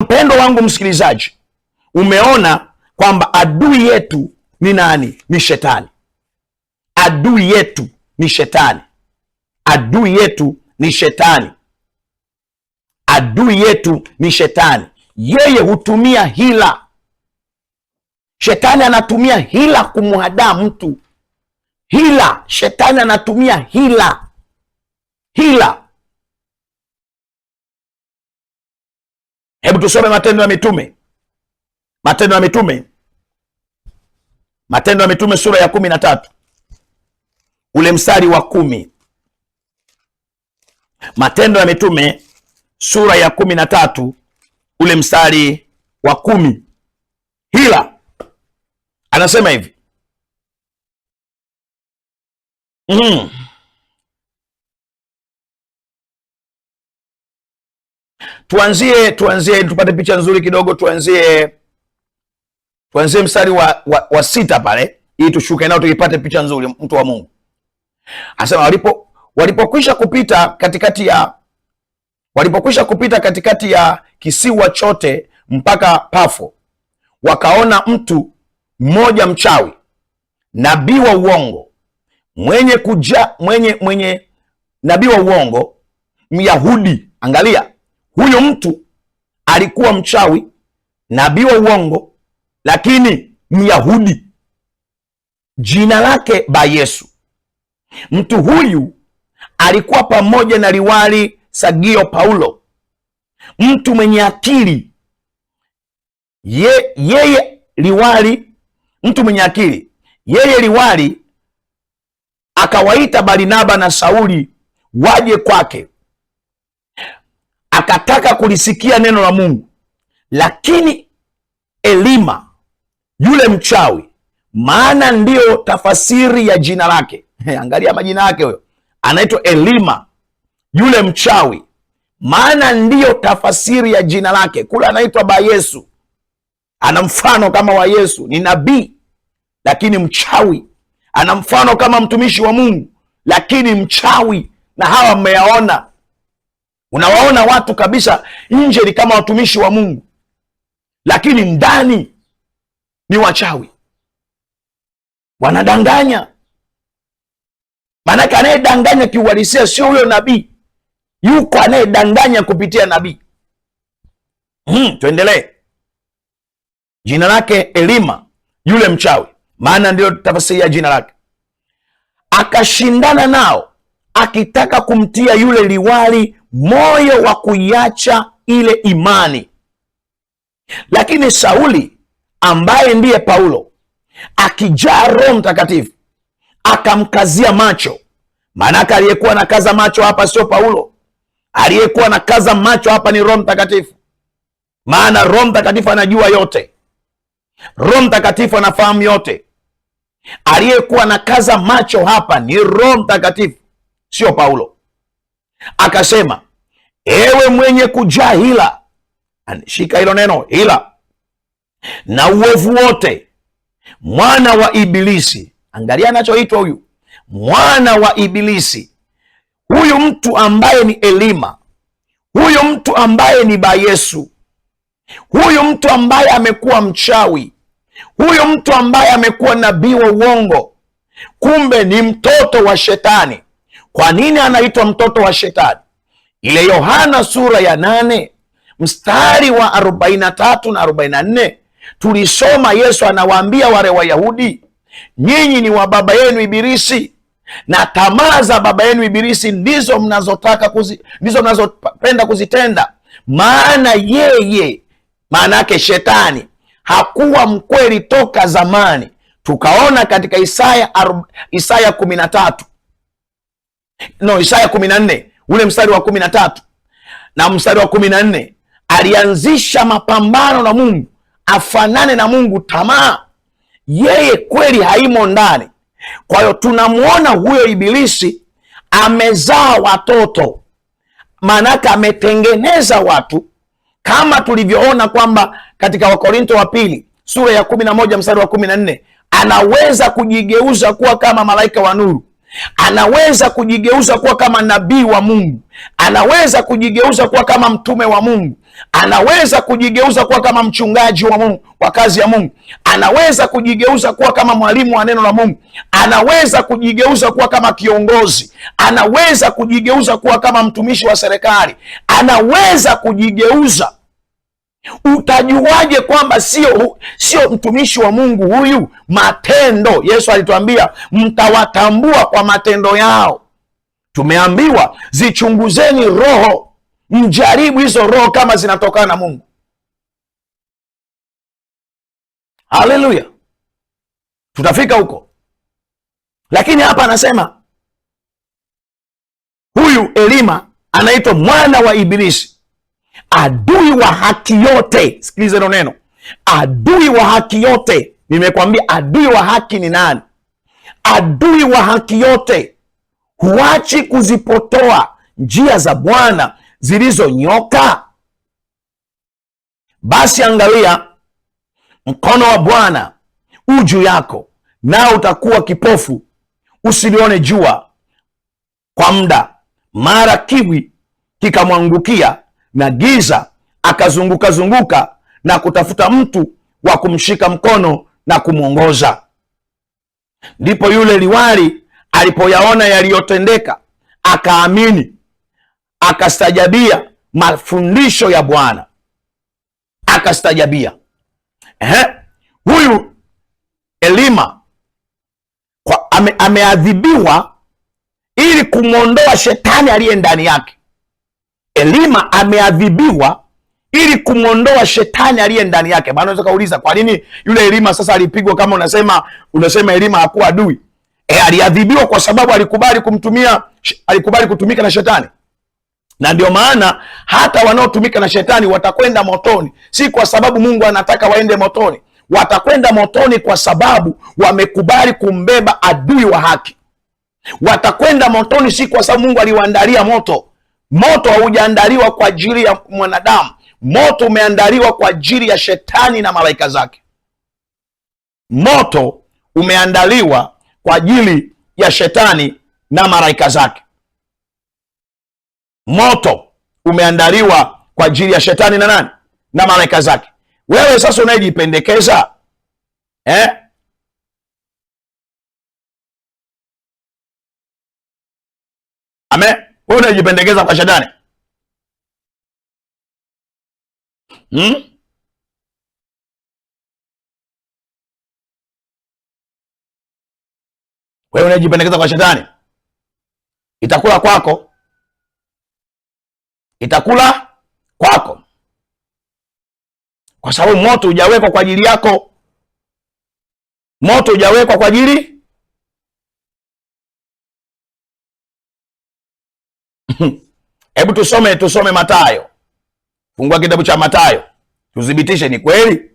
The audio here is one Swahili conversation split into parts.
mpendo wangu msikilizaji, umeona kwamba adui yetu ni nani? Ni Shetani. Adui yetu ni Shetani. Adui yetu ni Shetani. Adui yetu ni Shetani. Yeye hutumia hila. Shetani anatumia hila kumhadaa mtu. Hila. Shetani anatumia hila. Hila. Hebu tusome Matendo ya Mitume. Matendo ya Mitume. Matendo ya Mitume sura ya 13. Ule mstari wa 10. Matendo ya Mitume sura ya 13 ule mstari wa 10. Hila. Anasema hivi. Tuanzie tupate picha nzuri kidogo. Tuanzie mstari wa 6 pale, ili tushuke nao tukipate picha nzuri. Mtu wa Mungu anasema walipokwisha kupita katikati ya kisiwa chote mpaka Pafo, wakaona mtu mmoja mchawi, nabii wa uongo, mwenye nabii wa uongo, Myahudi. Angalia, huyo mtu alikuwa mchawi, nabii wa uongo, lakini Myahudi, jina lake Ba-Yesu. Mtu huyu alikuwa pamoja na liwali Sergio Paulo, mtu mwenye akili. Mtu mwenye akili. Yeye liwali akawaita Barnaba na Sauli waje kwake, akataka kulisikia neno la Mungu. Lakini Elima yule mchawi, maana ndiyo tafasiri ya jina lake. Angalia majina yake, huyo anaitwa Elima yule mchawi, maana ndiyo tafasiri ya jina lake. Kule anaitwa Ba-Yesu, ana mfano kama wa Yesu, ni nabii lakini mchawi. Ana mfano kama mtumishi wa Mungu lakini mchawi. Na hawa mmeyaona, unawaona watu kabisa nje ni kama watumishi wa Mungu, lakini ndani ni wachawi, wanadanganya. Maanake anayedanganya kiuhalisia sio huyo nabii, yuko anayedanganya kupitia nabii. Tuendelee. Jina lake Elima yule mchawi, maana ndio tafsiri ya jina lake. Akashindana nao akitaka kumtia yule liwali moyo wa kuiacha ile imani. Lakini Sauli ambaye ndiye Paulo, akijaa Roho Mtakatifu, akamkazia macho. Maanake aliyekuwa na kaza macho hapa sio Paulo, aliyekuwa na kaza macho hapa ni Roho Mtakatifu. Maana Roho Mtakatifu anajua yote, Roho Mtakatifu anafahamu yote. Aliyekuwa na kaza macho hapa ni Roho Mtakatifu, sio Paulo. Akasema, ewe mwenye kujaa hila, shika hilo neno hila, na uovu wote, mwana wa Ibilisi. Angalia anachoitwa huyu, mwana wa Ibilisi. Huyu mtu ambaye ni Elima, huyu mtu ambaye ni Ba-Yesu, huyu mtu ambaye amekuwa mchawi, huyu mtu ambaye amekuwa nabii wa uongo, kumbe ni mtoto wa Shetani. Kwa nini anaitwa mtoto wa Shetani? Ile Yohana sura ya 8 mstari wa 43 na 44 tulisoma, Yesu anawaambia wale Wayahudi, nyinyi ni wa baba yenu Ibilisi, na tamaa za baba yenu Ibilisi ndizo mnazopenda kuzitenda. Maana yeye, maana yake Shetani, hakuwa mkweli toka zamani. Tukaona katika Isaya 14 ule mstari wa 13 na mstari wa 14, alianzisha mapambano na Mungu, afanane na Mungu, tamaa. Yeye kweli haimo ndani. Kwa hiyo tunamwona huyo Ibilisi amezaa watoto, maanake ametengeneza watu, kama tulivyoona kwamba katika Wakorinto wa pili sura ya 11 mstari wa 14, anaweza kujigeuza kuwa kama malaika wa nuru, anaweza kujigeuza kuwa kama nabii wa Mungu, anaweza kujigeuza kuwa kama mtume wa Mungu, anaweza kujigeuza kuwa kama mchungaji wa Mungu wa kazi ya Mungu, anaweza kujigeuza kuwa kama mwalimu wa neno la Mungu, anaweza kujigeuza kuwa kama kiongozi, anaweza kujigeuza kuwa kama mtumishi wa serikali, anaweza kujigeuza. Utajuaje kwamba sio mtumishi wa Mungu huyu? Matendo. Yesu alituambia mtawatambua kwa matendo yao. Tumeambiwa zichunguzeni roho, mjaribu hizo roho kama zinatokana na Mungu. Haleluya, tutafika huko. Lakini hapa anasema huyu Elima anaitwa mwana wa Ibilisi, adui wa haki yote. Sikiliza hilo neno, adui wa haki yote. Nimekwambia adui wa haki ni nani? Adui wa haki yote huachi kuzipotoa njia za Bwana zilizonyoka. Basi angalia, mkono wa Bwana u juu yako, nao utakuwa kipofu, usilione jua kwa muda. Mara kiwi kikamwangukia, na giza akazunguka zunguka na kutafuta mtu wa kumshika mkono na kumwongoza. Ndipo yule liwali alipoyaona yaliyotendeka, akaamini, akastajabia mafundisho ya Bwana, akastajabia. Huyu Elima ameadhibiwa ili kumwondoa shetani aliye ndani yake. Elima ameadhibiwa ili kumwondoa shetani aliye ndani yake. Maana unaweza kauliza kwa nini yule Elima sasa alipigwa? Kama unasema Elima hakuwa adui. Aliadhibiwa kwa sababu alikubali kutumika na shetani. Na ndio maana hata wanaotumika na shetani watakwenda motoni, si kwa sababu Mungu anataka waende motoni. Watakwenda motoni kwa sababu wamekubali kumbeba adui wa haki. Watakwenda motoni si kwa sababu Mungu aliwaandalia moto. Moto haujaandaliwa kwa ajili ya mwanadamu. Moto umeandaliwa kwa ajili ya shetani na malaika zake. Moto umeandaliwa kwa ajili ya shetani na malaika zake. Moto umeandaliwa kwa ajili ya shetani na nani? Na malaika zake. Wewe sasa unayejipendekeza Amen. Wewe unajipendekeza kwa shetani. Wewe unajipendekeza kwa shetani, itakula kwako, itakula kwako, kwa sababu moto hujawekwa kwa ajili yako. Moto hujawekwa kwa ajili Hebu tusome Mathayo. Fungua kitabu cha Mathayo tuthibitishe ni kweli.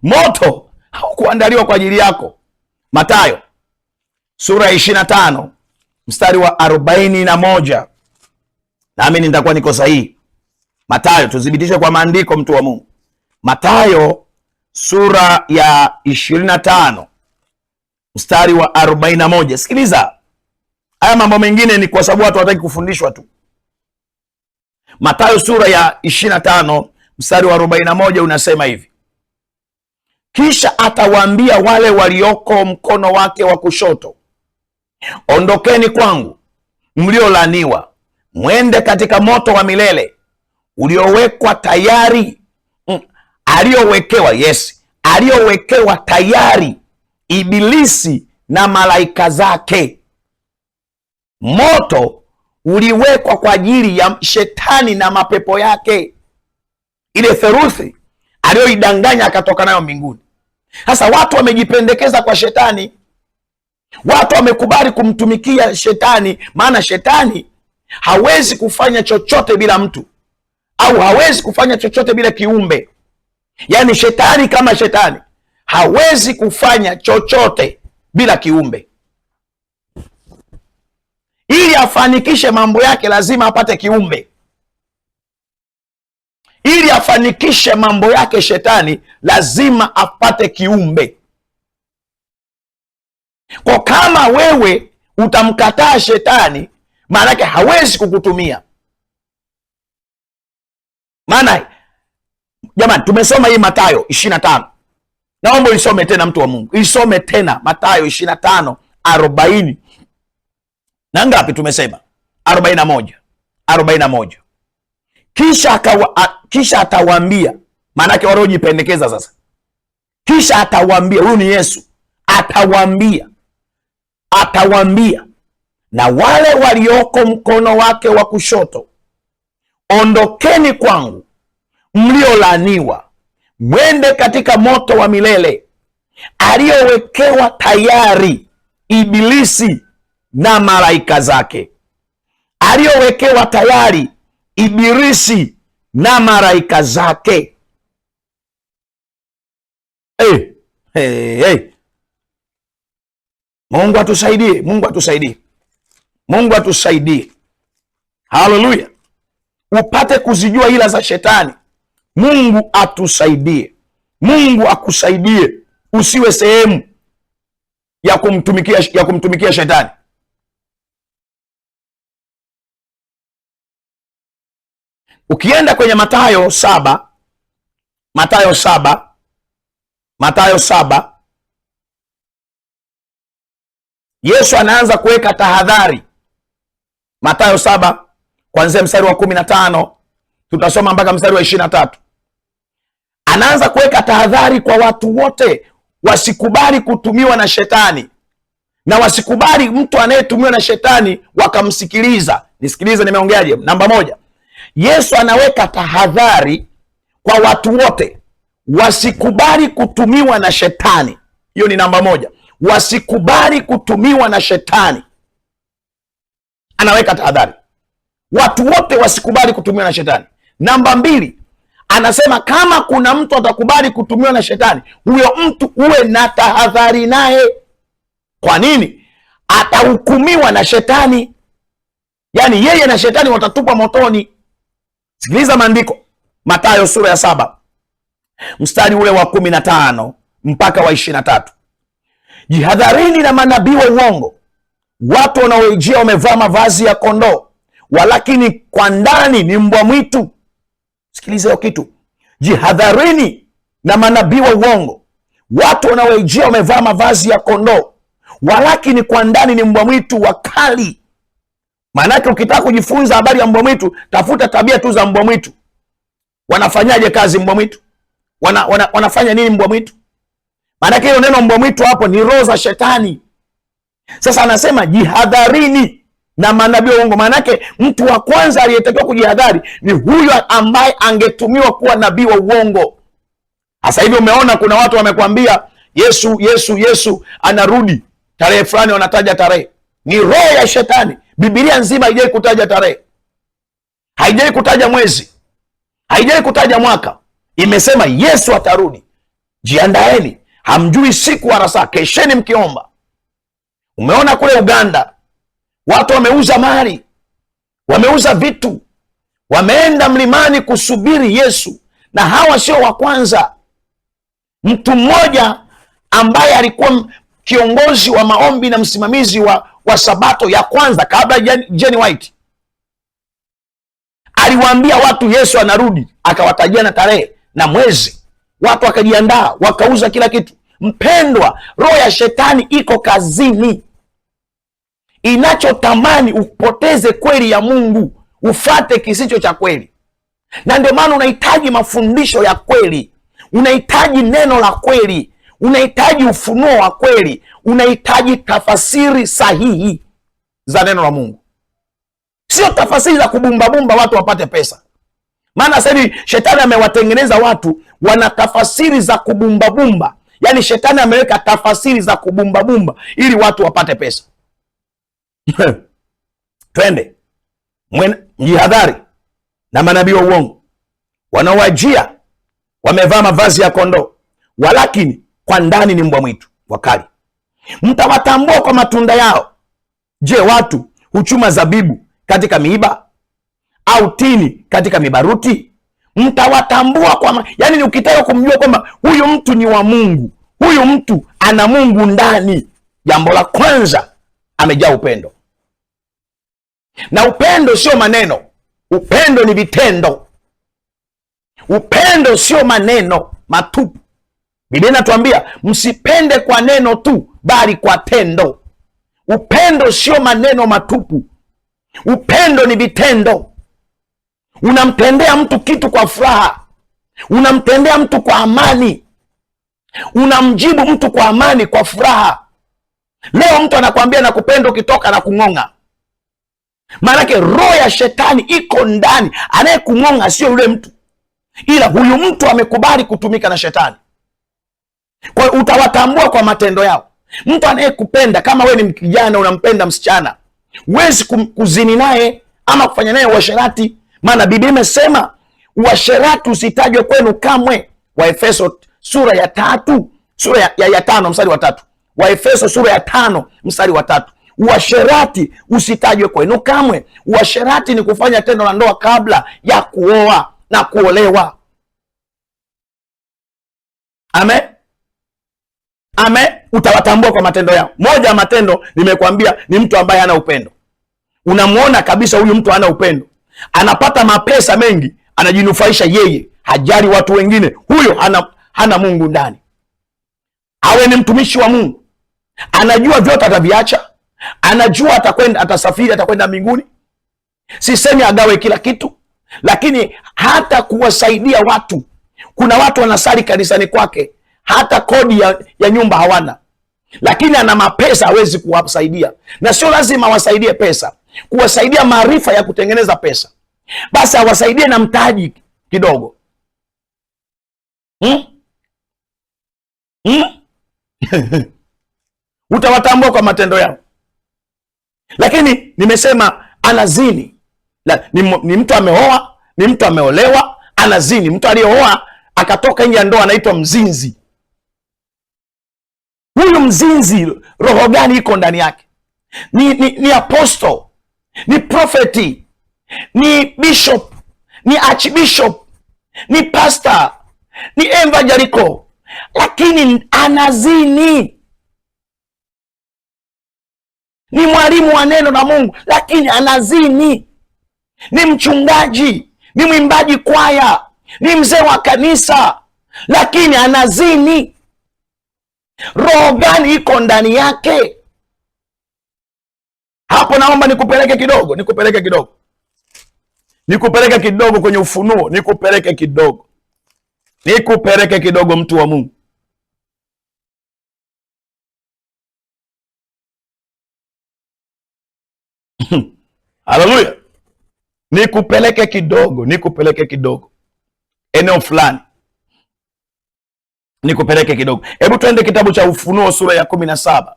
Moto haukuandaliwa kwa ajili yako. Mathayo sura ya 25 mstari wa 41. Nami nitakuwa niko sahihi. Mathayo, tuthibitishe kwa maandiko, mtu wa Mungu. Mathayo sura ya 25 mstari wa 41. Sikiliza, haya mambo mengine ni kwa sababu watu hawataki kufundishwa tu. Mathayo sura ya 25 mstari wa 41 unasema hivi: kisha atawaambia wale walioko mkono wake wa kushoto, ondokeni kwangu mliolaniwa, mwende katika moto wa milele uliowekwa tayari, aliyowekewa tayari Ibilisi na malaika zake. Moto uliwekwa kwa ajili ya shetani na mapepo yake, ile theruthi aliyoidanganya akatoka nayo mbinguni. Sasa watu wamejipendekeza kwa shetani, watu wamekubali kumtumikia shetani, maana shetani hawezi kufanya chochote bila mtu, au hawezi kufanya chochote bila kiumbe. Yaani shetani kama shetani hawezi kufanya chochote bila kiumbe. Ili afanikishe mambo yake lazima apate kiumbe. Ili afanikishe mambo yake shetani lazima apate kiumbe. Kwa kama wewe utamkataa shetani, maana yake hawezi kukutumia. Maana jamani, tumesoma hii Mathayo 25. Naomba isome tena, mtu wa Mungu, isome tena Mathayo 25 40 na ngapi? Tumesema 41. Kisha atawaambia, maana yake waliojipendekeza sasa. Kisha atawaambia, huyu ni Yesu, atawaambia na wale walioko mkono wake wa kushoto, ondokeni kwangu mliolaaniwa, mwende katika moto wa milele aliyowekewa tayari Ibilisi na malaika zake. Aliyowekewa tayari Ibilisi na malaika zake. Hey. Mungu atusaidie, Mungu atusaidie. Haleluya. Upate kuzijua ila za shetani. Mungu atusaidie. Mungu akusaidie usiwe sehemu ya kumtumikia shetani. Ukienda kwenye Mathayo 7, Yesu anaanza kuweka tahadhari. Mathayo 7 kuanzia mstari wa 15 tutasoma mpaka mstari wa 23. Anaanza kuweka tahadhari kwa watu wote wasikubali kutumiwa na shetani, na wasikubali mtu anayetumiwa na shetani wakamsikiliza. Nisikilize, nimeongeaje? Namba 1, Yesu anaweka tahadhari kwa watu wote wasikubali kutumiwa na shetani. Hiyo ni namba 1, wasikubali kutumiwa na shetani. Anaweka tahadhari watu wote wasikubali kutumiwa na shetani. Namba 2, anasema kama kuna mtu atakubali kutumiwa na shetani, huyo mtu uwe na tahadhari naye. Kwa nini? Atahukumiwa na shetani, yaani yeye na shetani watatupwa motoni. Sikiliza maandiko, Mathayo sura ya 7 mstari ule wa 15 mpaka wa 23. Jihadharini na manabii wa uongo, watu wanaoijia wamevaa mavazi ya kondoo, walakini kwa ndani ni mbwa mwitu. Sikiliza hiyo kitu. Jihadharini na manabii wa uongo, watu wanaoijia wamevaa mavazi ya kondoo, walakini kwa ndani ni mbwa mwitu wakali. Maanake ukitaka kujifunza habari ya mbwa mwitu, tafuta tabia tu za mbwa mwitu. Wanafanyaje kazi mbwa mwitu? Wanafanya nini mbwa mwitu? Maanake hiyo neno mbwa mwitu hapo ni roho za shetani. Sasa anasema jihadharini na manabii wa uongo. Maanake mtu wa kwanza aliyetakiwa kujihadhari ni huyo ambaye angetumiwa kuwa nabii wa uongo. Sasa hivi umeona kuna watu wamekwambia Yesu anarudi tarehe fulani, wanataja tarehe. Ni roho ya shetani. Biblia nzima haijai kutaja tarehe, haijai kutaja mwezi, haijai kutaja mwaka. Imesema Yesu atarudi. Jiandaeni, hamjui siku wala saa, kesheni mkiomba. Umeona kule Uganda watu wameuza mali, wameuza vitu, wameenda mlimani kusubiri Yesu. Na hawa sio wa kwanza. Mtu mmoja ambaye alikuwa kiongozi wa maombi na msimamizi wa Sabato ya kwanza kabla Jenny White aliwaambia watu Yesu anarudi, akawatajia na tarehe na mwezi. Watu wakajiandaa, wakauza kila kitu. Mpendwa, roho ya shetani iko kazini, inachotamani upoteze kweli ya Mungu, ufate kisicho cha kweli. Na ndio maana unahitaji mafundisho ya kweli, unahitaji neno la kweli, unahitaji ufunuo wa kweli, unahitaji tafasiri sahihi za neno la Mungu, sio tafasiri za kubumbabumba watu wapate pesa. Maana sasa hivi shetani amewatengeneza watu wana tafasiri za kubumbabumba. Yaani shetani ameweka tafasiri za kubumbabumba ili watu wapate pesa. Twende, jihadhari na manabii wa uongo wanaowajia wamevaa mavazi ya kondoo, walakini kwa ndani ni mbwa mwitu wakali. Mtawatambua kwa matunda yao. Je, watu huchuma zabibu katika miiba au tini katika mibaruti? Mtawatambua kwa yaani, ukitaka kumjua kwamba huyu mtu ni wa Mungu, huyu mtu ana Mungu ndani, jambo la kwanza amejaa upendo. Na upendo sio maneno, upendo ni vitendo. Upendo sio maneno matupu. Biblia inatuambia msipende kwa neno tu, bali kwa tendo. Upendo sio maneno matupu, upendo ni vitendo. Unamtendea mtu kitu kwa furaha, unamtendea mtu kwa amani, unamjibu mtu kwa amani, kwa furaha. Leo mtu anakuambia nakupenda, ukitoka na kung'ong'a. Maanake roho ya shetani iko ndani. Anayekung'ong'a sio yule mtu, ila huyu mtu amekubali kutumika na shetani. Kwa hiyo utawatambua kwa matendo yao. Mtu anayekupenda, kama we ni kijana unampenda msichana, huwezi kuzini naye ama kufanya naye uasherati, maana Biblia imesema uasherati usitajwe kwenu kamwe. Waefeso sura ya 3 sura ya 5 mstari wa 3. Waefeso sura ya 5 mstari wa 3. Uasherati usitajwe kwenu kamwe. Uasherati ni kufanya tendo la ndoa kabla ya kuoa na kuolewa. Amen. Amen. Utawatambua kwa matendo yao. Moja ya matendo nimekuambia ni mtu ambaye hana upendo. Unamuona kabisa huyu mtu hana upendo. Anapata mapesa mengi, anajinufaisha yeye, hajali watu wengine. Huyo hana Mungu ndani. Awe ni mtumishi wa Mungu, anajua vyote ataviacha, anajua atakwenda, atasafiri, atakwenda mbinguni. Sisemi agawe kila kitu, lakini hata kuwasaidia watu. Kuna watu wanasali kanisani kwake, hata kodi ya nyumba hawana, lakini ana mapesa, hawezi kuwasaidia. Na sio lazima wasaidie pesa, kuwasaidia maarifa ya kutengeneza pesa. Basi awasaidie na mtaji kidogo. Utawatambua kwa matendo yao. Lakini nimesema anazini. Ni mtu ameoa, ni mtu ameolewa, anazini. Mtu aliyeoa akatoka nje ya ndoa anaitwa mzinzi. Huyu mzinzi, roho gani iko ndani yake? Ni apostle, ni profeti, ni bishop, ni archbishop, ni pastor, ni evangelical, lakini anazini. Ni mwalimu wa neno la Mungu, lakini anazini. Ni mchungaji, ni mwimbaji kwaya, ni mzee wa kanisa, lakini anazini. Roho gani iko ndani yake? Hapo naomba nikupeleke kidogo kwenye Ufunuo, nikupeleke kidogo mtu wa Mungu. Haleluya. Nikupeleke kidogo eneo fulani, nikupeleke kidogo. Hebu twende kitabu cha Ufunuo sura ya 17.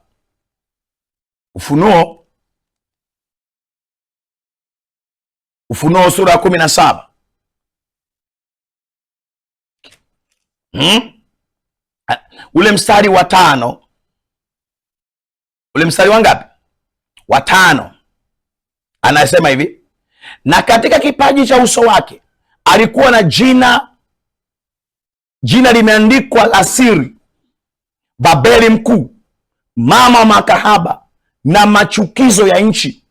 Ufunuo sura ya 17. Ule mstari wa 5. Ule mstari wa ngapi? Wa 5. Anasema hivi: na katika kipaji cha uso wake alikuwa na jina limeandikwa la siri, Babeli mkuu, mama wa makahaba na machukizo ya nchi.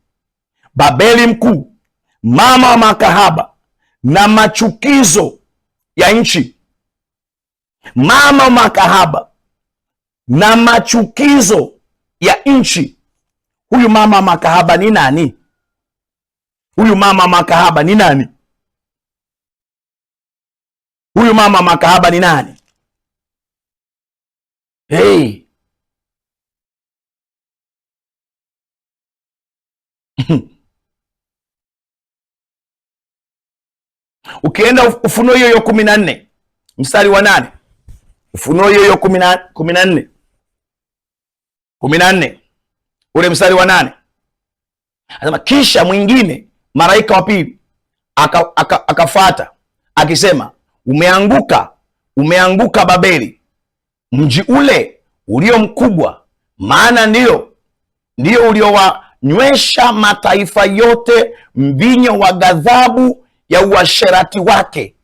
Babeli mkuu, mama wa makahaba na machukizo ya nchi. Mama wa makahaba na machukizo ya nchi. Huyu mama wa makahaba ni nani? Huyu mama wa makahaba ni nani? Huyu mama wa makahaba ni nani? Hey. Ukienda Ufunuo hiyo 14 mstari wa 8. Ufunuo hiyo 14 ule mstari wa 8. Anasema, kisha mwingine malaika wa pili akafuata akisema, umeanguka Babeli, mji ule ulio mkubwa, maana ndio uliowanywesha mataifa yote mvinyo wa ghadhabu ya uasherati wake.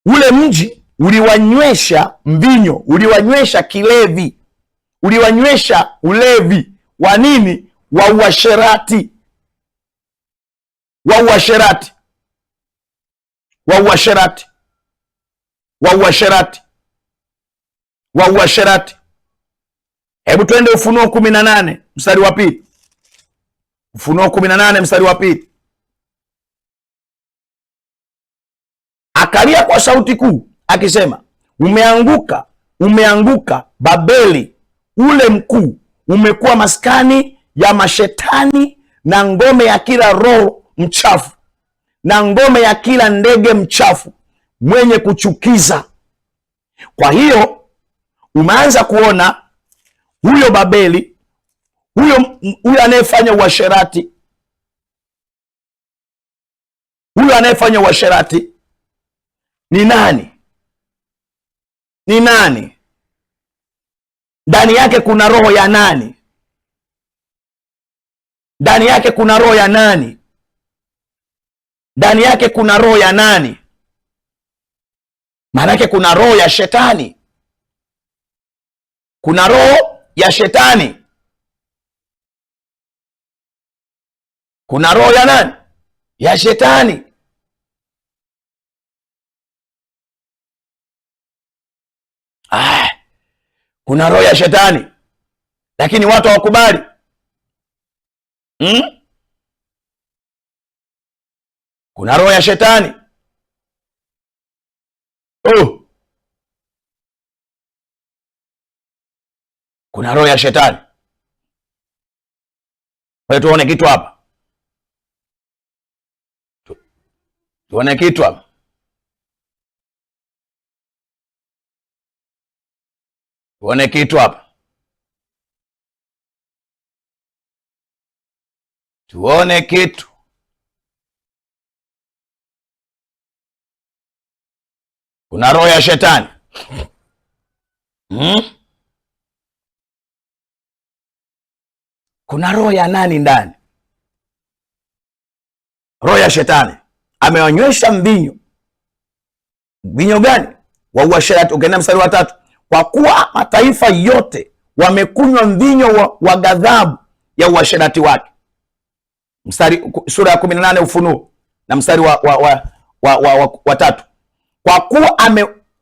Ule mji uliwanywesha mvinyo, uliwanywesha kilevi, uliwanywesha ulevi wa nini? Wa uasherati, wa uasherati, wa uasherati, wa uasherati, wa uasherati. Hebu twende Ufunuo 18 mstari wa pili. Ufunuo 18 mstari wa pili. Akalia kwa sauti kuu akisema, umeanguka, umeanguka Babeli ule mkuu, umekuwa maskani ya mashetani na ngome ya kila roho mchafu na ngome ya kila ndege mchafu mwenye kuchukiza. Kwa hiyo umeanza kuona huyo Babeli, huyo anayefanya uasherati, huyo anayefanya uasherati ni nani? Ni nani? Ndani yake kuna roho ya nani? Ndani yake kuna roho ya nani? Ndani yake kuna roho ya nani? Maana yake kuna roho ya shetani. Kuna roho ya shetani. Kuna roho ya nani? Ya shetani. Kuna roho ya shetani, lakini watu hawakubali. Kuna roho ya shetani. Kuna roho ya shetani. Kwa hiyo tuone kitu hapa, tuone kitu hapa. Tuone kitu hapa. Tuone kitu. Kuna roho ya shetani. Kuna roho ya nani ndani? Roho ya shetani amewanywesha mvinyo. Mvinyo gani? Wa uasherati. Ukienda mstari wa 3, kwa kuwa mataifa yote wamekunywa mvinyo wa ghadhabu ya uasherati wake. Sura ya 18 Ufunuo na mstari wa 3.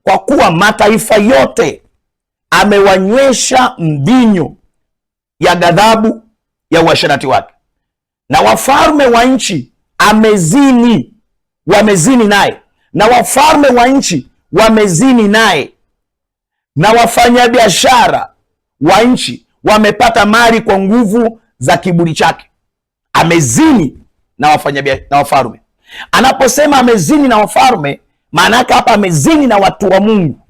Kwa kuwa mataifa yote amewanywesha mvinyo ya ghadhabu ya uasherati wake, na wafalme wa nchi wamezini naye, na wafalme wa nchi wamezini naye, na wafanyabiashara wa nchi wamepata mali kwa nguvu za kiburi chake. Amezini na wafalme. Anaposema amezini na wafalme, maana yake hapa amezini na watu wa Mungu.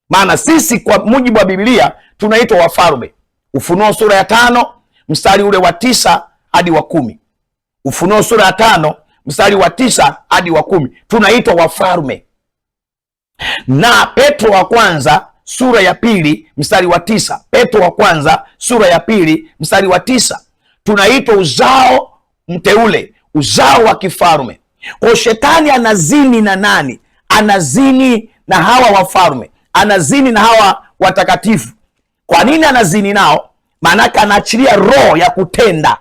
Maana sisi kwa mujibu wa Biblia tunaitwa wafalme. Ufunuo sura ya 5 mstari ule wa 9 hadi wa 10. Ufunuo sura ya 5 mstari wa 9 hadi wa 10, tunaitwa wafalme. Na Petro wa kwanza sura ya 2 mstari wa 9. Petro wa kwanza sura ya 2 mstari wa 9, tunaitwa uzao mteule, uzao wa kifalme. Kwa shetani anazini na nani? Anazini na hawa wafalme, anazini na hawa watakatifu. Kwa nini anazini nao? Maanake anaachilia roho ya kutenda,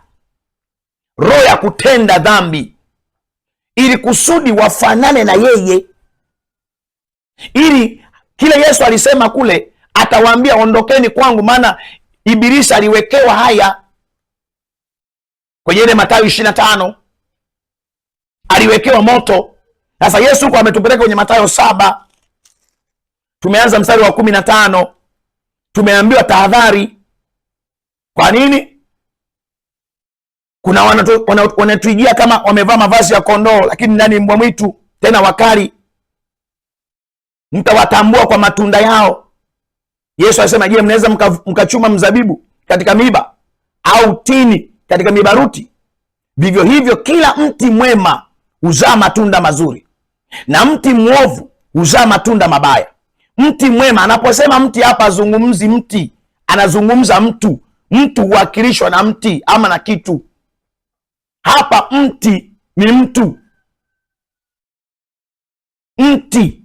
roho ya kutenda dhambi, ili kusudi wafanane na yeye, ili kile Yesu alisema kule, atawaambia ondokeni kwangu, maana Ibilisi aliwekewa haya. Kwenye ile Mathayo 25 aliwekewa moto. Sasa Yesu huko ametupeleka kwenye Mathayo 7. Tumeanza mstari wa 15. Tumeambiwa tahadhari. Kwa nini? Kuna wanatuijia kama wamevaa mavazi ya kondoo, lakini ndani mbwa mwitu, tena wakali. Mtawatambua kwa matunda yao. Yesu alisema, je, mnaweza mkachuma mzabibu katika miba au tini katika mibaruti? Vivyo hivyo kila mti mwema huzaa matunda mazuri, na mti mwovu huzaa matunda mabaya. Mti mwema, anaposema mti hapa azungumzi mti, anazungumza mtu. Mtu huwakilishwa na mti ama na kitu. Hapa mti ni mtu. Mti,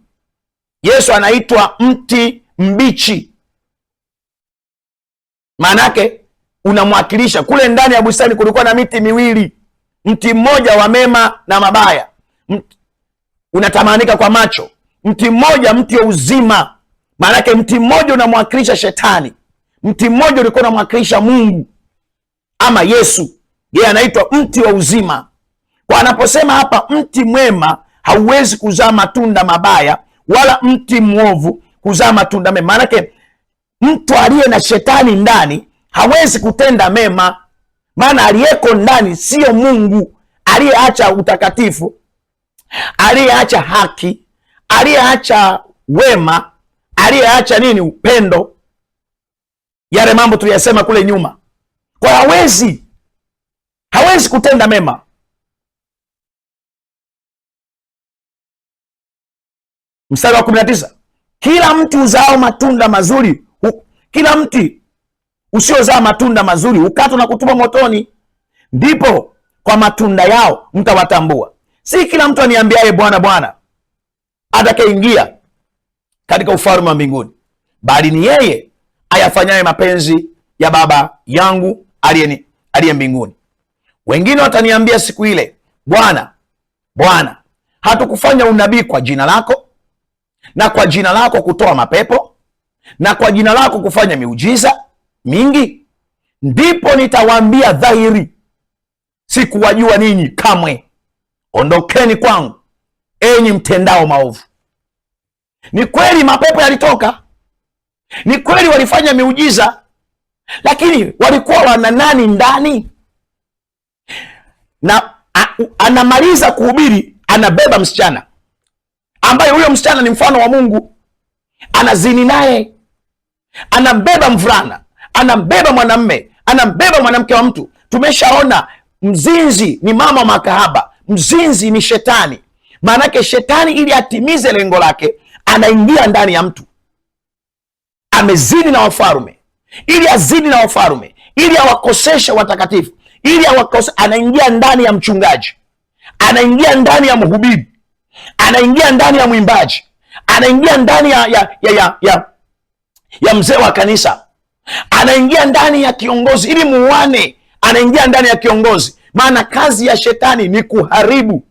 Yesu anaitwa mti mbichi. Maanake unamwakilisha. Kule ndani ya bustani kulikuwa na miti miwili, mti mmoja wa mema na mabaya, unatamanika kwa macho. Mti mmoja, mti wa uzima. Maana yake mti mmoja unamwakilisha shetani, mti mmoja ulikuwa unamwakilisha Mungu ama Yesu. Yeye anaitwa mti wa uzima. Kwa anaposema hapa mti mwema hauwezi kuzaa matunda mabaya, wala mti mwovu kuzaa matunda mema. Maana yake mtu aliye na shetani ndani hawezi kutenda mema, maana aliyeko ndani sio Mungu, aliyeacha utakatifu, aliyeacha haki, aliyeacha wema, aliyeacha nini? Upendo. Yale mambo tuliyasema kule nyuma. Kwa hawezi kutenda mema. Mstari wa 19, kila mti uzao matunda mazuri, kila mti usiozaa matunda mazuri ukatwa na kutupwa motoni. Ndipo kwa matunda yao mtawatambua. Si kila mtu aniambiaye Bwana Bwana atakayeingia katika ufalme wa mbinguni, bali ni yeye ayafanyaye mapenzi ya Baba yangu aliye mbinguni. Wengine wataniambia siku ile, Bwana Bwana, hatukufanya unabii kwa jina lako, na kwa jina lako kutoa mapepo, na kwa jina lako kufanya miujiza mingi? Ndipo nitawaambia dhahiri, sikuwajua ninyi kamwe. Ondokeni kwangu, enyi mtendao maovu. Ni kweli mapepo yalitoka, ni kweli walifanya miujiza, lakini walikuwa wana nani ndani? Na anamaliza kuhubiri, anabeba msichana ambaye huyo msichana ni mfano wa Mungu, anazini naye, anambeba mvulana, anambeba mwanamme, anambeba mwanamke wa mtu. Tumeshaona mzinzi ni mama wa makahaba, mzinzi ni shetani. Maanake shetani ili atimize lengo lake anaingia ndani ya mtu. Amezini na wafalme, ili azini na wafalme, ili awakoseshe watakatifu, ili anaingia ndani ya mchungaji, anaingia ndani ya mhubiri, anaingia ndani ya mwimbaji, anaingia ndani ya mzee wa kanisa, anaingia ndani ya kiongozi ili muane, anaingia ndani ya kiongozi. Maana kazi ya shetani ni kuharibu.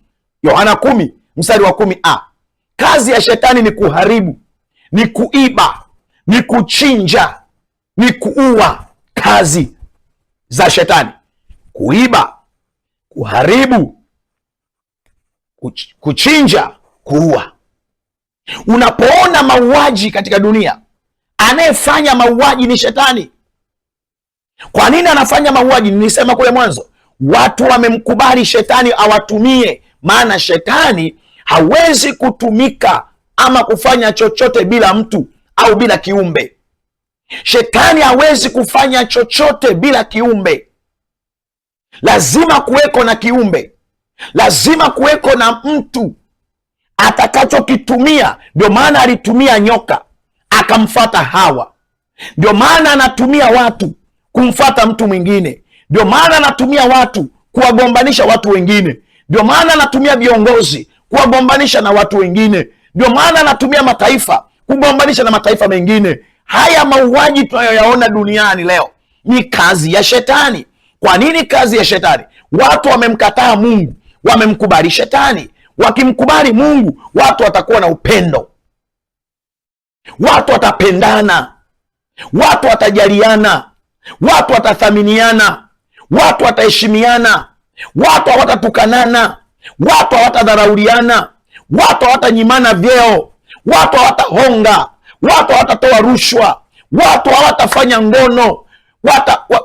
Yohana 10 mstari wa 10a. Kazi ya shetani ni kuharibu, ni kuiba, ni kuchinja, ni kuua. Kazi za shetani: kuiba, kuharibu, kuchinja, kuua. Unapoona mauaji katika dunia, anayefanya mauaji ni shetani. Kwa nini anafanya mauaji? Nilisema kule mwanzo, watu wamemkubali shetani awatumie. Maana shetani hawezi kutumika ama kufanya chochote bila mtu au bila kiumbe. Shetani hawezi kufanya chochote bila kiumbe. Lazima kuweko na kiumbe, lazima kuweko na mtu atakachokitumia. Ndio maana alitumia nyoka akamfata Hawa. Ndio maana anatumia watu kumfata mtu mwingine. Ndio maana anatumia watu kuwagombanisha watu wengine. Ndio maana anatumia viongozi kuwagombanisha na watu wengine. Ndio maana anatumia mataifa kugombanisha na mataifa mengine. Haya mauaji tunayoyaona duniani leo ni kazi ya shetani. Kwa nini kazi ya shetani? Watu wamemkataa Mungu, wamemkubali shetani. Wakimkubali Mungu, watu watakuwa na upendo, watu watapendana, watu watajaliana, watu watathaminiana, watu wataheshimiana, watu hawatatukanana, watu hawatadharauliana, watu hawatanyimana vyeo, watu hawatahonga, watu hawatatoa rushwa, watu hawatafanya ngono,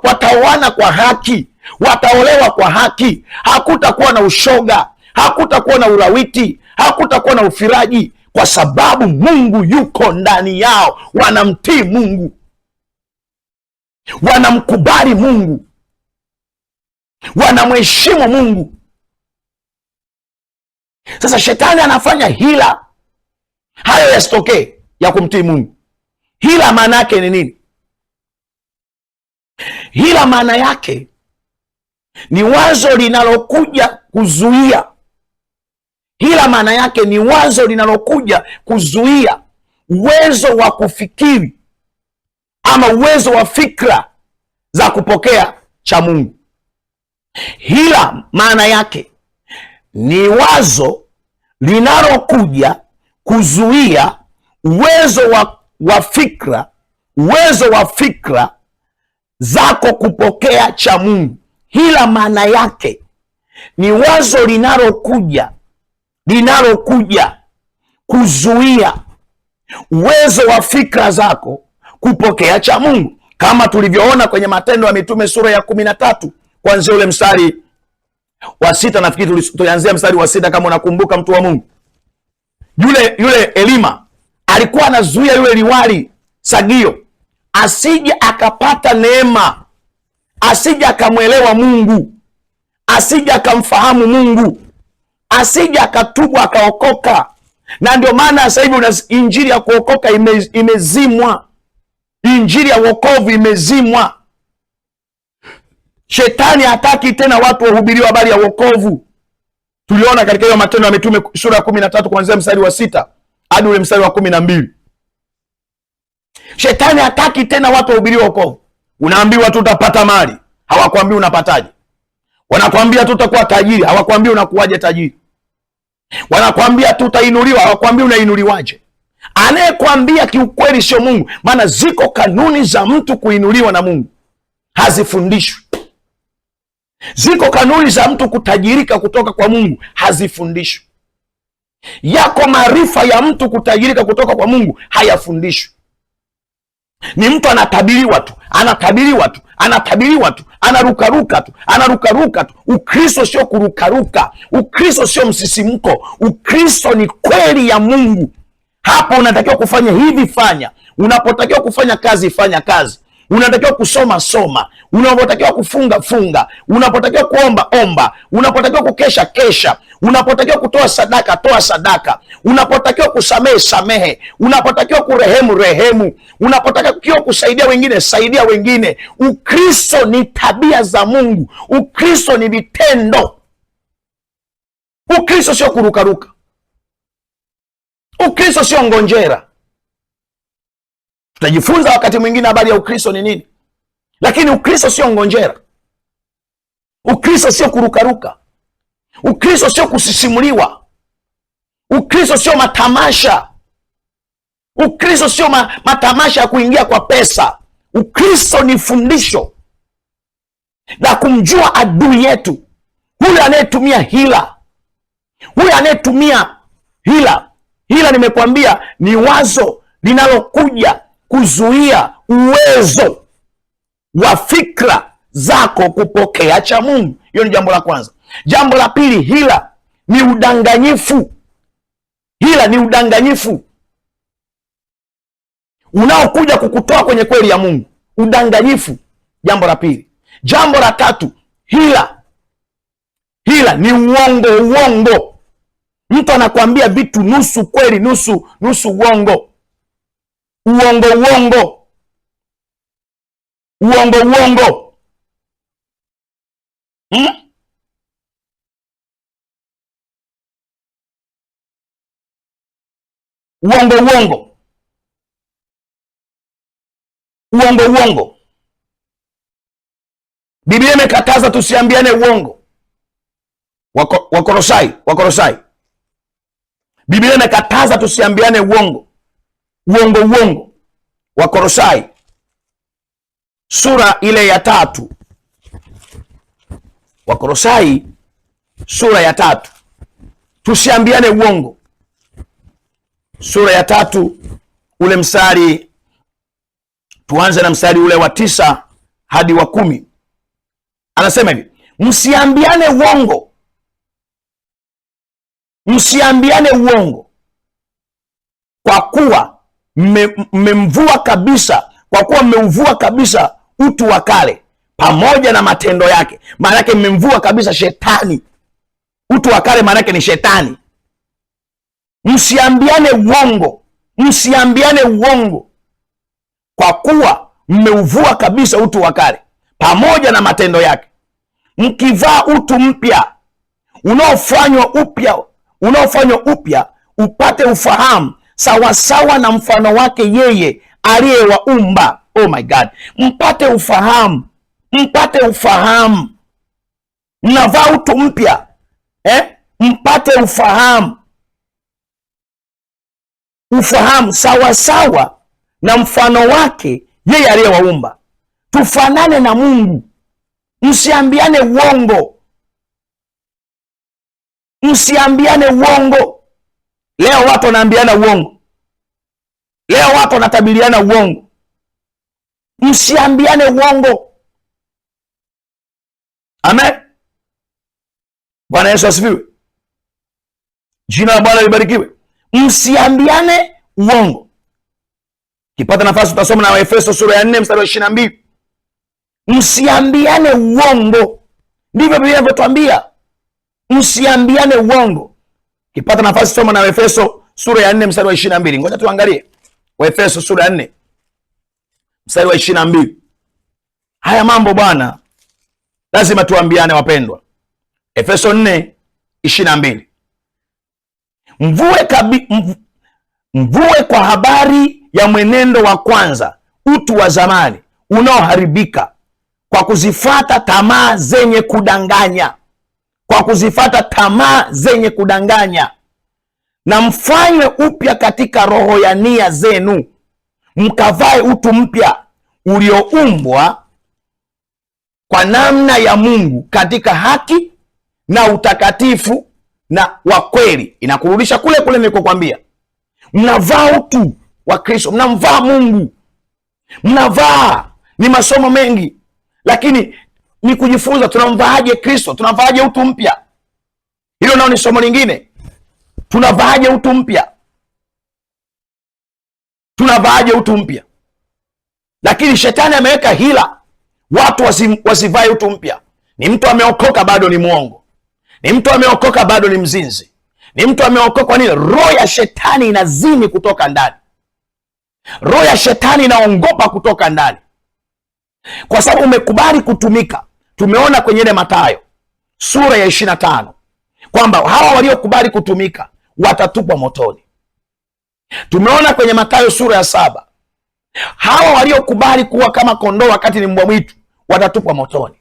wataoana kwa haki, wataolewa kwa haki. Hakutakuwa na ushoga, hakutakuwa na ulawiti, hakutakuwa na ufiraji, kwa sababu Mungu yuko ndani yao. Wanamtii Mungu, wanamkubali Mungu, wanamheshimu Mungu. Sasa shetani anafanya hila hayo yasitokee, ya kumtii Mungu. Hila maana yake ni nini? Hila maana yake ni wazo linalokuja kuzuia. Hila maana yake ni wazo linalokuja kuzuia uwezo wa kufikiri ama uwezo wa fikra za kupokea cha Mungu. Hila maana yake ni wazo linalokuja kuzuia uwezo wa fikra zako kupokea cha Mungu. Hila maana yake ni wazo linalokuja kuzuia uwezo wa fikra zako kupokea cha Mungu, kama tulivyoona kwenye Matendo ya Mitume sura ya 13 kuanzia ule mstari wa 6. Nafikiri tulianzia mstari wa 6 kama unakumbuka, mtu wa Mungu. Yule Elima alikuwa anazuia yule liwali Sagio asije akapata neema, asije akamwelewa Mungu, asije akamfahamu Mungu, asije akatubu akaokoka. Na ndio maana sasa hivi injili ya kuokoka imezimwa, injili ya wokovu imezimwa. Shetani hataki tena watu wahubiriwa habari ya wokovu. Tuliona katika hiyo Matendo ya Mitume sura ya 13 kuanzia mstari wa 6 hadi ule mstari wa 12. Shetani hataki tena watu wahubiriwa wokovu. Unaambiwa tutapata mali, hawakwambii unapataje. Wanakwambia tutakuwa tajiri, hawakwambii unakuwaje tajiri. Wanakwambia tutainuliwa, hawakwambii unainuliwaje. Anayekwambia kiukweli sio Mungu, maana ziko kanuni za mtu kuinuliwa na Mungu hazifundishwi. Ziko kanuni za mtu kutajirika kutoka kwa Mungu hazifundishwi. Yako maarifa ya mtu kutajirika kutoka kwa Mungu hayafundishwi. Ni mtu anatabiriwa tu, anarukaruka tu. Ukristo sio kurukaruka, Ukristo sio msisimko, Ukristo ni kweli ya Mungu. Hapo unatakiwa kufanya hivi, fanya. Unapotakiwa kufanya kazi, fanya kazi. Unatakiwa kusoma, soma. Unapotakiwa kufunga, funga. Unapotakiwa kuomba, omba. Unapotakiwa kukesha, kesha. Unapotakiwa kutoa sadaka, toa sadaka. Unapotakiwa kusamehe, samehe. Unapotakiwa kurehemu, rehemu. Unapotakiwa kusaidia wengine, saidia wengine. Ukristo ni tabia za Mungu. Ukristo ni vitendo. Ukristo sio kurukaruka. Ukristo sio ngonjera. Tutajifunza wakati mwingine habari ya Ukristo ni nini, lakini Ukristo sio ngonjera. Ukristo sio kurukaruka. Ukristo sio kusisimuliwa. Ukristo sio matamasha. Ukristo sio matamasha ya kuingia kwa pesa. Ukristo ni fundisho la kumjua adui yetu, huyu anayetumia hila, huyu anayetumia hila. Hila nimekwambia ni wazo linalokuja kuzuia uwezo wa fikra zako kupokea cha Mungu. Hiyo ni jambo la kwanza. Jambo la pili, hila ni udanganyifu. Hila ni udanganyifu unaokuja kukutoa kwenye kweli ya Mungu. Udanganyifu, jambo la pili. Jambo la tatu, hila ni uongo. Mtu anakuambia vitu nusu kweli, nusu uongo. Uongo. Uongo. Biblia imekataza tusiambiane uongo. Wakolosai. Biblia imekataza tusiambiane uongo. Wakolosai sura ile ya 3. Wakolosai sura ya 3. Tusiambiane uongo. Sura ya 3 ule mstari, tuanze na mstari ule wa 9 hadi wa 10. Anasema hivi: msiambiane uongo. Msiambiane uongo, kwa kuwa mmemvua kabisa utu wa kale pamoja na matendo yake. Maana yake mmemvua kabisa shetani. Utu wa kale maana yake ni shetani. Msiambiane uongo, kwa kuwa mmeuvua kabisa utu wa kale pamoja na matendo yake, mkivaa utu mpya unaofanywa upya upate ufahamu sawasawa na mfano wake yeye aliyewaumba. Oh my God, mpate ufahamu mpate ufahamu. Mnavaa utu mpya mpate ufahamu sawa sawa na mfano wake yeye aliyewaumba. Tufanane na Mungu. Msiambiane uongo, msiambiane uongo. Leo watu wanaambiana uongo, leo watu wanatabiriana uongo. Msiambiane uongo. Amen. Bwana Yesu asifiwe. Jina la Bwana libarikiwe. Msiambiane uongo. Kipata nafasi tutasoma na Waefeso sura ya 4 mstari wa 22. Msiambiane uongo. Ndivyo Biblia inavyotuambia. Msiambiane uongo. Kipata nafasi soma na Waefeso sura ya 4 mstari wa 22. Ngoja tuangalie. Waefeso sura ya 4 mstari wa 22. Haya mambo bwana lazima tuambiane wapendwa. Efeso 4:22. Mvue kwa habari ya mwenendo wa kwanza, utu wa zamani unaoharibika kwa kuzifata tamaa zenye kudanganya, kwa kuzifata tamaa zenye kudanganya, na mfanywe upya katika roho ya nia zenu, mkavae utu mpya ulioumbwa kwa namna ya Mungu katika haki na utakatifu na wa kweli. Inakurudisha kule kule nilikokuambia. Mnavaa utu wa Kristo, mnamvaa Mungu, mnavaa. Ni masomo mengi, lakini ni kujifunza tunamvaaje Kristo, tunavaaje utu mpya. Hilo nao ni somo lingine. Tunavaaje utu mpya, tunavaaje utu mpya. Lakini shetani ameweka hila watu wasivae utu mpya. Ni mtu ameokoka bado ni mwongo, ni mtu ameokoka bado ni mzinzi, ni mtu ameokoka. Kwa nini? Roho ya shetani inazini kutoka ndani, roho ya shetani inaongopa kutoka ndani, kwa sababu umekubali kutumika. Tumeona kwenye ile Mathayo sura ya 25 kwamba hawa waliokubali kutumika watatupwa motoni. Tumeona kwenye Mathayo sura ya 7 hawa waliokubali kuwa kama kondoo wakati ni mbwa mwitu watatupwa motoni.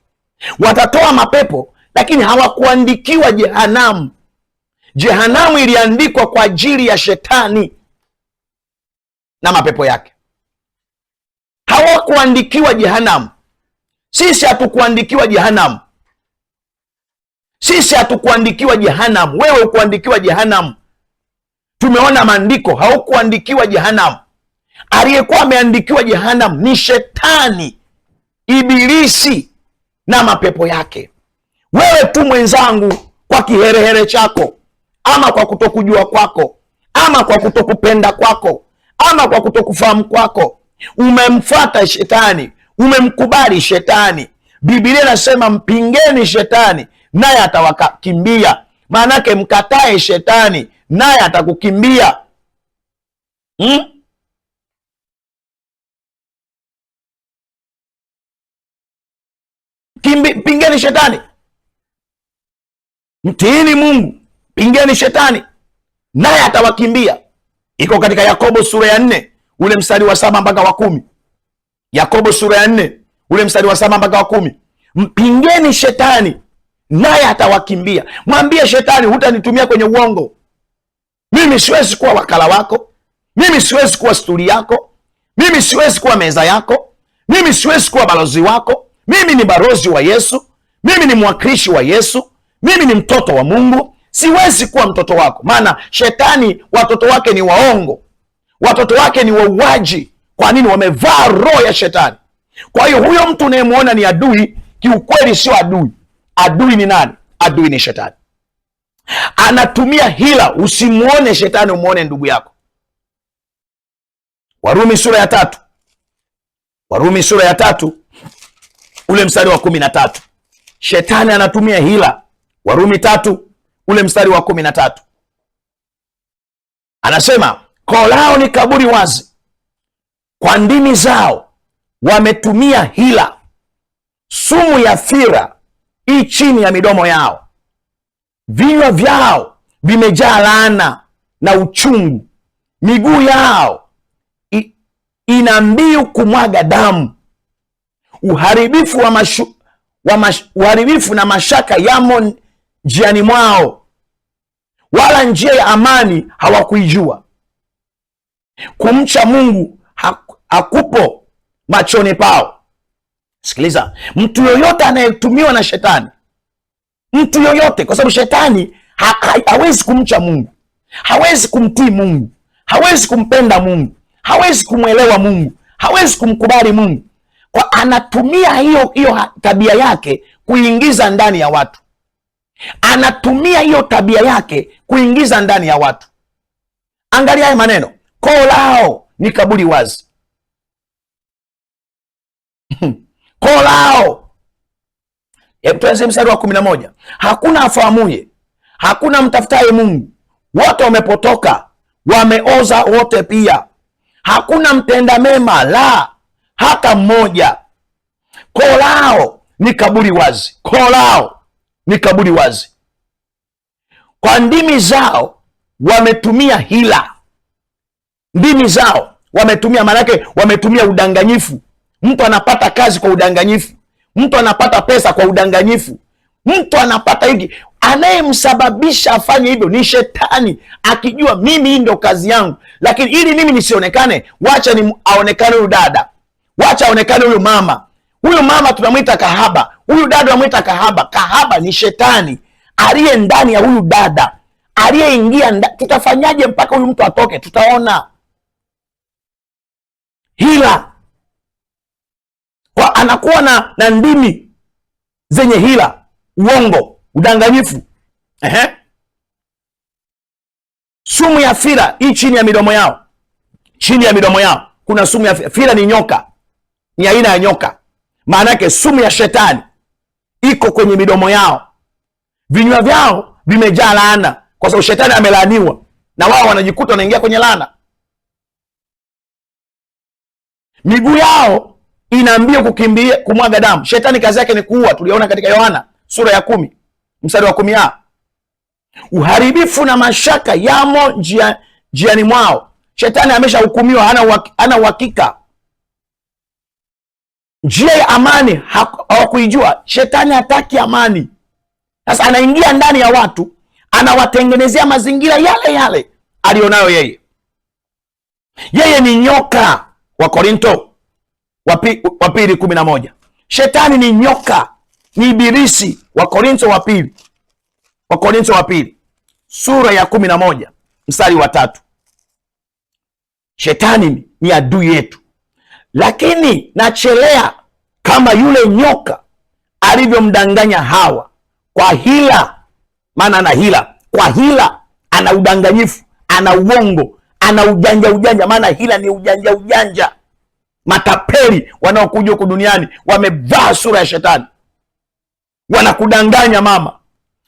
Watatoa mapepo, lakini hawakuandikiwa jehanamu. Jehanamu iliandikwa kwa ajili ya shetani na mapepo yake. Hawakuandikiwa jehanamu. Sisi hatukuandikiwa jehanamu. Sisi hatukuandikiwa jehanamu. Wewe ukuandikiwa jehanamu. Tumeona maandiko, haukuandikiwa jehanamu. Aliyekuwa ameandikiwa jehanamu ni shetani, ibilisi na mapepo yake. Wewe tu mwenzangu, kwa kiherehere chako, ama kwa kutokujua kwako, ama kwa kutokupenda kwako, ama kwa kutokufahamu kwako, umemfuata shetani, umemkubali shetani. Biblia inasema mpingeni shetani naye atawakimbia. Maanake mkatae shetani naye atakukimbia. Pingeni shetani, mtiini Mungu, pingeni shetani naye atawakimbia. Iko katika Yakobo sura ya 4 ule mstari wa 7 mpaka wa 10. Yakobo sura ya 4 ule mstari wa 7 mpaka wa 10. Mpingeni shetani naye atawakimbia. Mwambie shetani, hutanitumia kwenye uongo. Mimi siwezi kuwa wakala wako, mimi siwezi kuwa sturi yako, mimi siwezi kuwa meza yako, mimi siwezi kuwa balozi wako. Mimi ni balozi wa Yesu, mimi ni mwakilishi wa Yesu, mimi ni mtoto wa Mungu. Siwezi kuwa mtoto wako, maana shetani watoto wake ni waongo, watoto wake ni wauaji. Kwa nini? Wamevaa roho ya shetani. Kwa hiyo huyo mtu unayemwona ni adui, kiukweli sio adui. Adui ni nani? Adui ni shetani. Anatumia hila. Usimuone shetani, umuone ndugu yako. Warumi sura ya 3, Warumi sura ya 3 ule mstari wa 13. Shetani anatumia hila. Warumi 3 ule mstari wa 13. Anasema koo lao ni kaburi wazi, kwa ndimi zao wametumia hila, sumu ya fira i chini ya midomo yao, vinywa vyao vimejaa laana na uchungu, miguu yao ina mbiu kumwaga damu. uharibifu na mashaka yamo njiani mwao, wala njia ya amani hawakuijua. Kumcha Mungu hakupo machoni pao. Sikiliza, mtu yoyote anayetumiwa na shetani, mtu yoyote, kwa sababu shetani hawezi kumcha Mungu, hawezi kumtii Mungu, hawezi kumpenda Mungu, hawezi kumwelewa Mungu, hawezi kumkubali Mungu, kwa anatumia hiyo tabia yake kuingiza ndani ya watu, anatumia hiyo tabia yake kuingiza ndani ya watu. Angalia haya maneno, koo lao ni kaburi wazi. Koo lao. Hebu tuanze mstari wa 11. Hakuna afahamuye, hakuna mtafutaye Mungu, wote wamepotoka, wameoza wote pia, hakuna mtenda mema, la hata mmoja. Koo lao ni kaburi wazi, koo lao ni kaburi wazi. Kwa ndimi zao wametumia hila, ndimi zao wametumia, maanake wametumia udanganyifu. Mtu anapata kazi kwa udanganyifu, mtu anapata pesa kwa udanganyifu, mtu anapata hiki. Anayemsababisha afanye hivyo ni shetani, akijua mimi hii ndio kazi yangu, lakini ili mimi nisionekane, wacha ni aonekane huyu dada, wacha aonekane huyu mama. Huyu mama tunamwita kahaba, huyu dada tunamwita kahaba. Kahaba ni shetani aliye ndani ya huyu dada, aliyeingia ndani. Tutafanyaje mpaka huyu mtu atoke? Tutaona. Hila, kwa anakuwa na ndimi zenye hila, uongo, udanganyifu. Sumu ya fira hii chini ya midomo yao, chini ya midomo yao kuna sumu ya fira. Fira ni nyoka, ni aina ya nyoka. Maana yake sumu ya shetani iko kwenye midomo yao. Vinywa vyao vimejaa laana, kwa sababu shetani amelaaniwa na wao wanajikuta wanaingia kwenye laana. Miguu yao inaambia kukimbia, kumwaga damu. Shetani kazi yake ni kuua. Tuliona katika Yohana sura ya 10 mstari wa 10. Uharibifu na mashaka yamo njiani mwao. Shetani ameshahukumiwa, hana uhakika. Njia ya amani hawakuijua. Shetani hataki amani. Sasa anaingia ndani ya watu, anawatengenezea mazingira yale yale alionayo yeye. Yeye ni nyoka. Wakorinto wa pili 11. Shetani ni nyoka, ni ibilisi. Wakorinto wa pili sura ya 11 mstari wa 3. Shetani ni adui yetu, lakini nachelea kama yule nyoka alivyomdanganya Hawa kwa hila. Maana ana hila, kwa hila ana udanganyifu, ana uongo, ana ujanja. Maana hila ni ujanja. Matapeli wanaokuja huku duniani wamevaa sura ya shetani, wanakudanganya mama,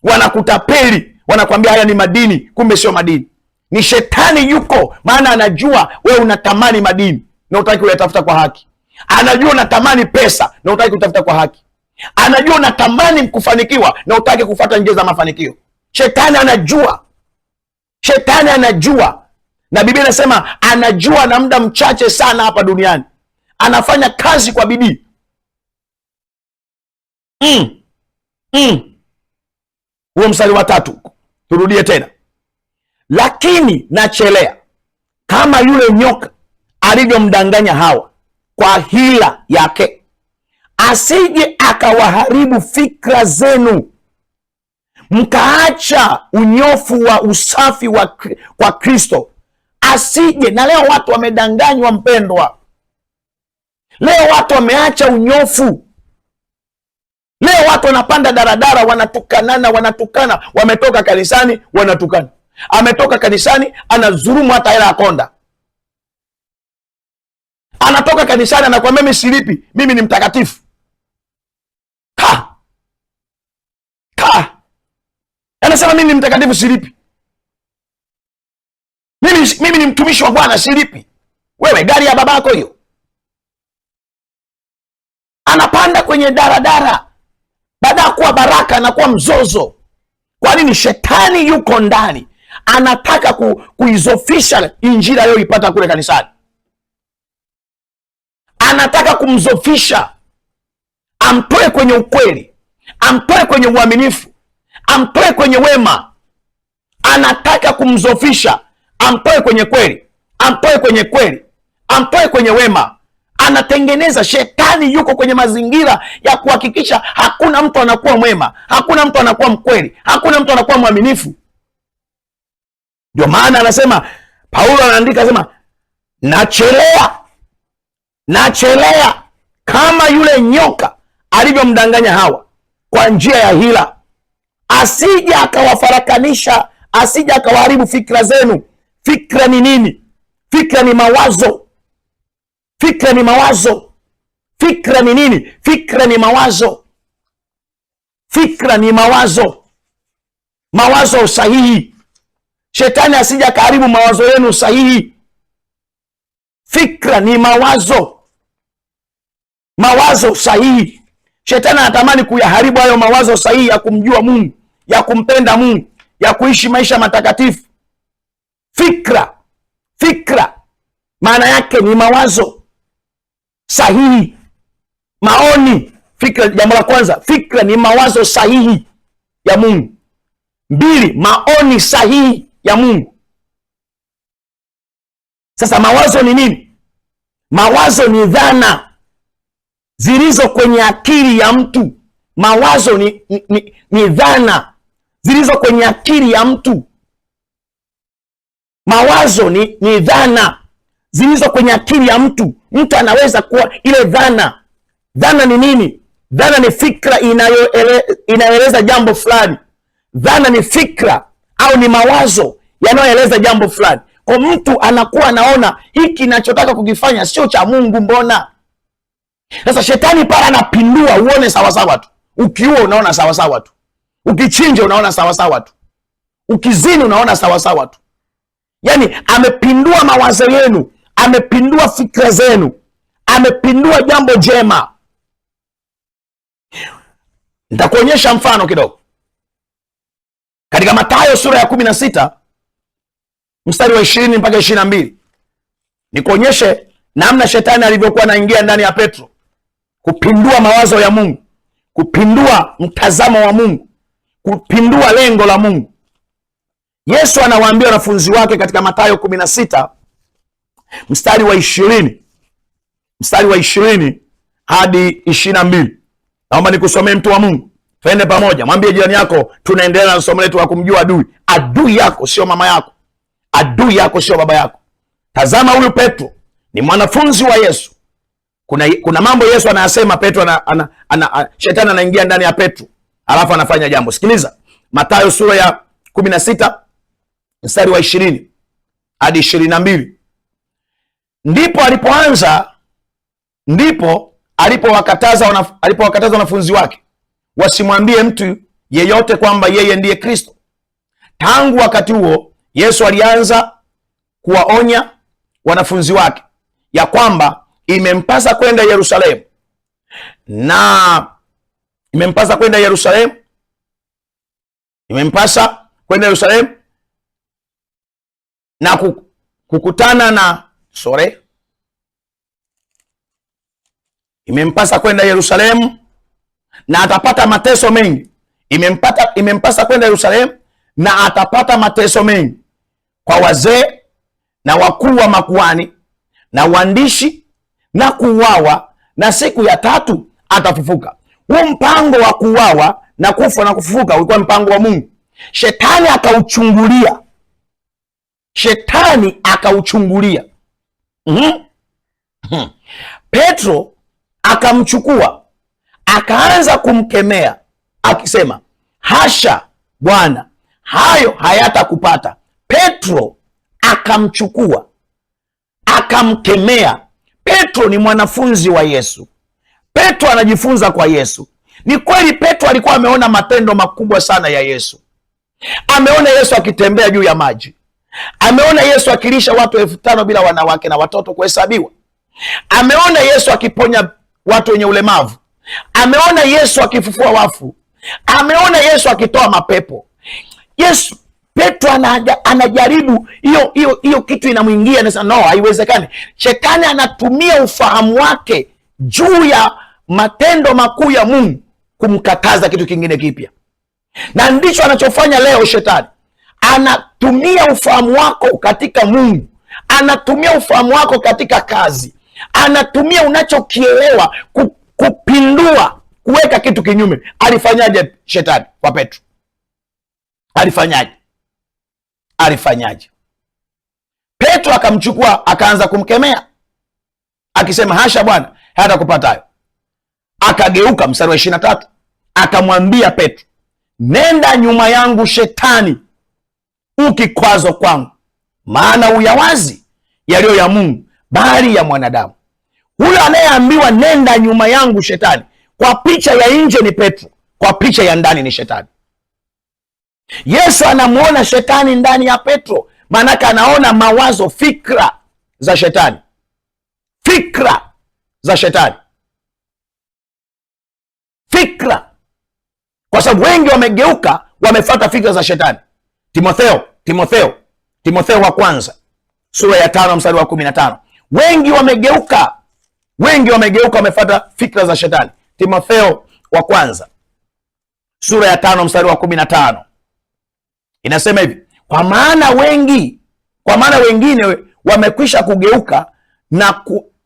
wanakutapeli, wanakwambia haya ni madini, kumbe sio madini. Ni shetani yuko, maana anajua wewe unatamani madini na utaki kuyatafuta kwa haki. Anajua unatamani pesa na utaki kutafuta kwa haki. Anajua unatamani kufanikiwa na utaki kufuata njia za mafanikio. Shetani anajua, shetani anajua, na Biblia inasema anajua na muda mchache sana hapa duniani. Anafanya kazi kwa bidii. Huo mstari wa 3, turudie tena. Lakini nachelea kama yule nyoka alivyomdanganya Hawa kwa hila yake, asije akawaharibu fikra zenu, mkaacha unyofu wa usafi kwa Kristo. Asije. Na leo watu wamedanganywa, mpendwa. Leo watu wameacha unyofu. Leo watu wanapanda daradara, wanatukana. Wametoka kanisani wanatukana, ametoka kanisani anazurumu hata hela ya konda. Anatoka kanisani anakuambia mimi silipi, mimi ni mtakatifu. Anasema mimi ni mtakatifu, silipi. Mimi ni mtumishi wa Bwana, silipi. Wewe gari ya babako hiyo. Anapanda kwenye daradara, baada ya kuwa baraka anakuwa mzozo. Kwa nini? Shetani yuko ndani, anataka kuizofisha injili aliyoipata kule kanisani. Anataka kumzofisha. amtoe kwenye ukweli, amtoe kwenye uaminifu, amtoe kwenye wema. Anataka kumzofisha, amtoe kwenye kweli, amtoe kwenye kweli, amtoe kwenye wema. Anatengeneza, shetani yuko kwenye mazingira ya kuhakikisha hakuna mtu anakuwa mwema, hakuna mtu anakuwa mkweli, hakuna mtu anakuwa mwaminifu. Ndio maana anasema, Paulo anaandika, anasema nachelea kama yule nyoka alivyomdanganya Hawa kwa njia ya hila, asije akawafarakanisha, asije akawaharibu fikra zenu. Fikra ni nini? Fikra ni mawazo. Fikra ni mawazo. Fikra ni nini? Fikra ni mawazo. Fikra ni mawazo, mawazo sahihi. Shetani asije akaharibu mawazo yenu sahihi. Fikra ni mawazo, mawazo sahihi. Shetani anatamani kuyaharibu hayo mawazo sahihi ya kumjua Mungu, ya kumpenda Mungu, ya kuishi maisha matakatifu. Fikra maana yake ni mawazo sahihi, maoni. Fikra, jambo la kwanza, fikra ni mawazo sahihi ya Mungu. 2, maoni sahihi ya Mungu. Sasa mawazo ni nini? Mawazo ni dhana zilizo kwenye akili ya mtu. Mawazo ni dhana zilizo kwenye akili ya mtu. Mawazo ni dhana zilizo kwenye akili ya mtu. Mtu anaweza kuwa ile dhana. Dhana ni nini? Dhana ni fikra inayoeleza jambo fulani. Dhana ni fikra au ni mawazo yanayoeleza jambo fulani. Kwa mtu anakuwa anaona hiki ninachotaka kukifanya sio cha Mungu, mbona? Sasa shetani pale anapindua uone sawasawa tu. Ukiua unaona sawasawa tu. Ukichinja unaona sawasawa tu. Ukizini unaona sawasawa tu. Yaani amepindua mawazo yenu, amepindua fikra zenu, amepindua jambo jema. Nitakuonyesha mfano kidogo. Katika Mathayo sura ya 16 mstari wa 20 mpaka 22. Nikuonyeshe namna shetani alivyokuwa anaingia ndani ya Petro, kupindua mawazo ya Mungu, kupindua mtazamo wa Mungu, kupindua lengo la Mungu. Yesu anawaambia wanafunzi wake katika Mathayo 16 mstari wa 20 hadi 22. Naomba nikusomee, mtu wa Mungu. Twende pamoja. Mwambie jirani yako, tunaendelea na somo letu la kumjua adui. Adui yako sio mama yako. Adui yako sio baba yako. Tazama, huyu Petro ni mwanafunzi wa Yesu. Kuna mambo Yesu anayasema, Petro shetani anaingia ndani ya Petro, alafu anafanya jambo. Sikiliza, Mathayo sura ya 16 mstari wa 20 hadi 22. Ndipo alipowakataza wanafunzi wake wasimwambie mtu yeyote kwamba yeye ndiye Kristo. Tangu wakati huo Yesu alianza kuwaonya wanafunzi wake ya kwamba imempasa kwenda Yerusalemu na kukutana na imempasa kwenda Yerusalemu na atapata mateso mengi. Imempasa kwenda Yerusalemu na atapata mateso mengi kwa wazee na wakuu wa makuhani na waandishi, na kuuawa, na siku ya 3 atafufuka. Huu mpango wa kuuawa na kufa na kufufuka ulikuwa mpango wa Mungu. Shetani akauchungulia. Petro akamchukua, akaanza kumkemea akisema, hasha Bwana, hayo hayatakupata. Petro akamchukua, akamkemea. Petro ni mwanafunzi wa Yesu. Petro anajifunza kwa Yesu. Ni kweli Petro alikuwa ameona matendo makubwa sana ya Yesu. Ameona Yesu akitembea juu ya maji. Ameona Yesu akilisha watu 5,000 bila wanawake na watoto kuhesabiwa. Ameona Yesu akiponya watu wenye ulemavu. Ameona Yesu akifufua wafu. Ameona Yesu akitoa mapepo. Petro anajaribu hiyo kitu inamwingia, anasema no, haiwezekani. Shetani anatumia ufahamu wake juu ya matendo makuu ya Mungu kumkataza kitu kingine kipya. Na ndicho anachofanya leo shetani. Anatumia ufahamu wako katika Mungu, anatumia ufahamu wako katika kazi, anatumia unachokielewa kupindua, kuweka kitu kinyume. Alifanyaje shetani kwa Petro? Alifanyaje? Petro akamchukua, akaanza kumkemea akisema, hasha Bwana, hata kupata hayo. Akageuka, mstari wa 23, akamwambia Petro, nenda nyuma yangu Shetani, ukikwazo kwangu, maana uyawazi yaliyo ya Mungu, bali ya mwanadamu. Huyo anayeambiwa nenda nyuma yangu Shetani, kwa picha ya nje ni Petro, kwa picha ya ndani ni Shetani. Yesu anamuona Shetani ndani ya Petro, maanake anaona mawazo, fikra za Shetani, fikra za Shetani, fikra, kwa sababu wengi wamegeuka, wamefuata fikra za Shetani. Timotheo wa kwanza sura ya 5 mstari wa 15. Wengi wamegeuka, wamefuata fikra za Shetani. Timotheo wa kwanza sura ya 5 mstari wa 15 inasema hivi, kwa maana wengine wamekwisha kugeuka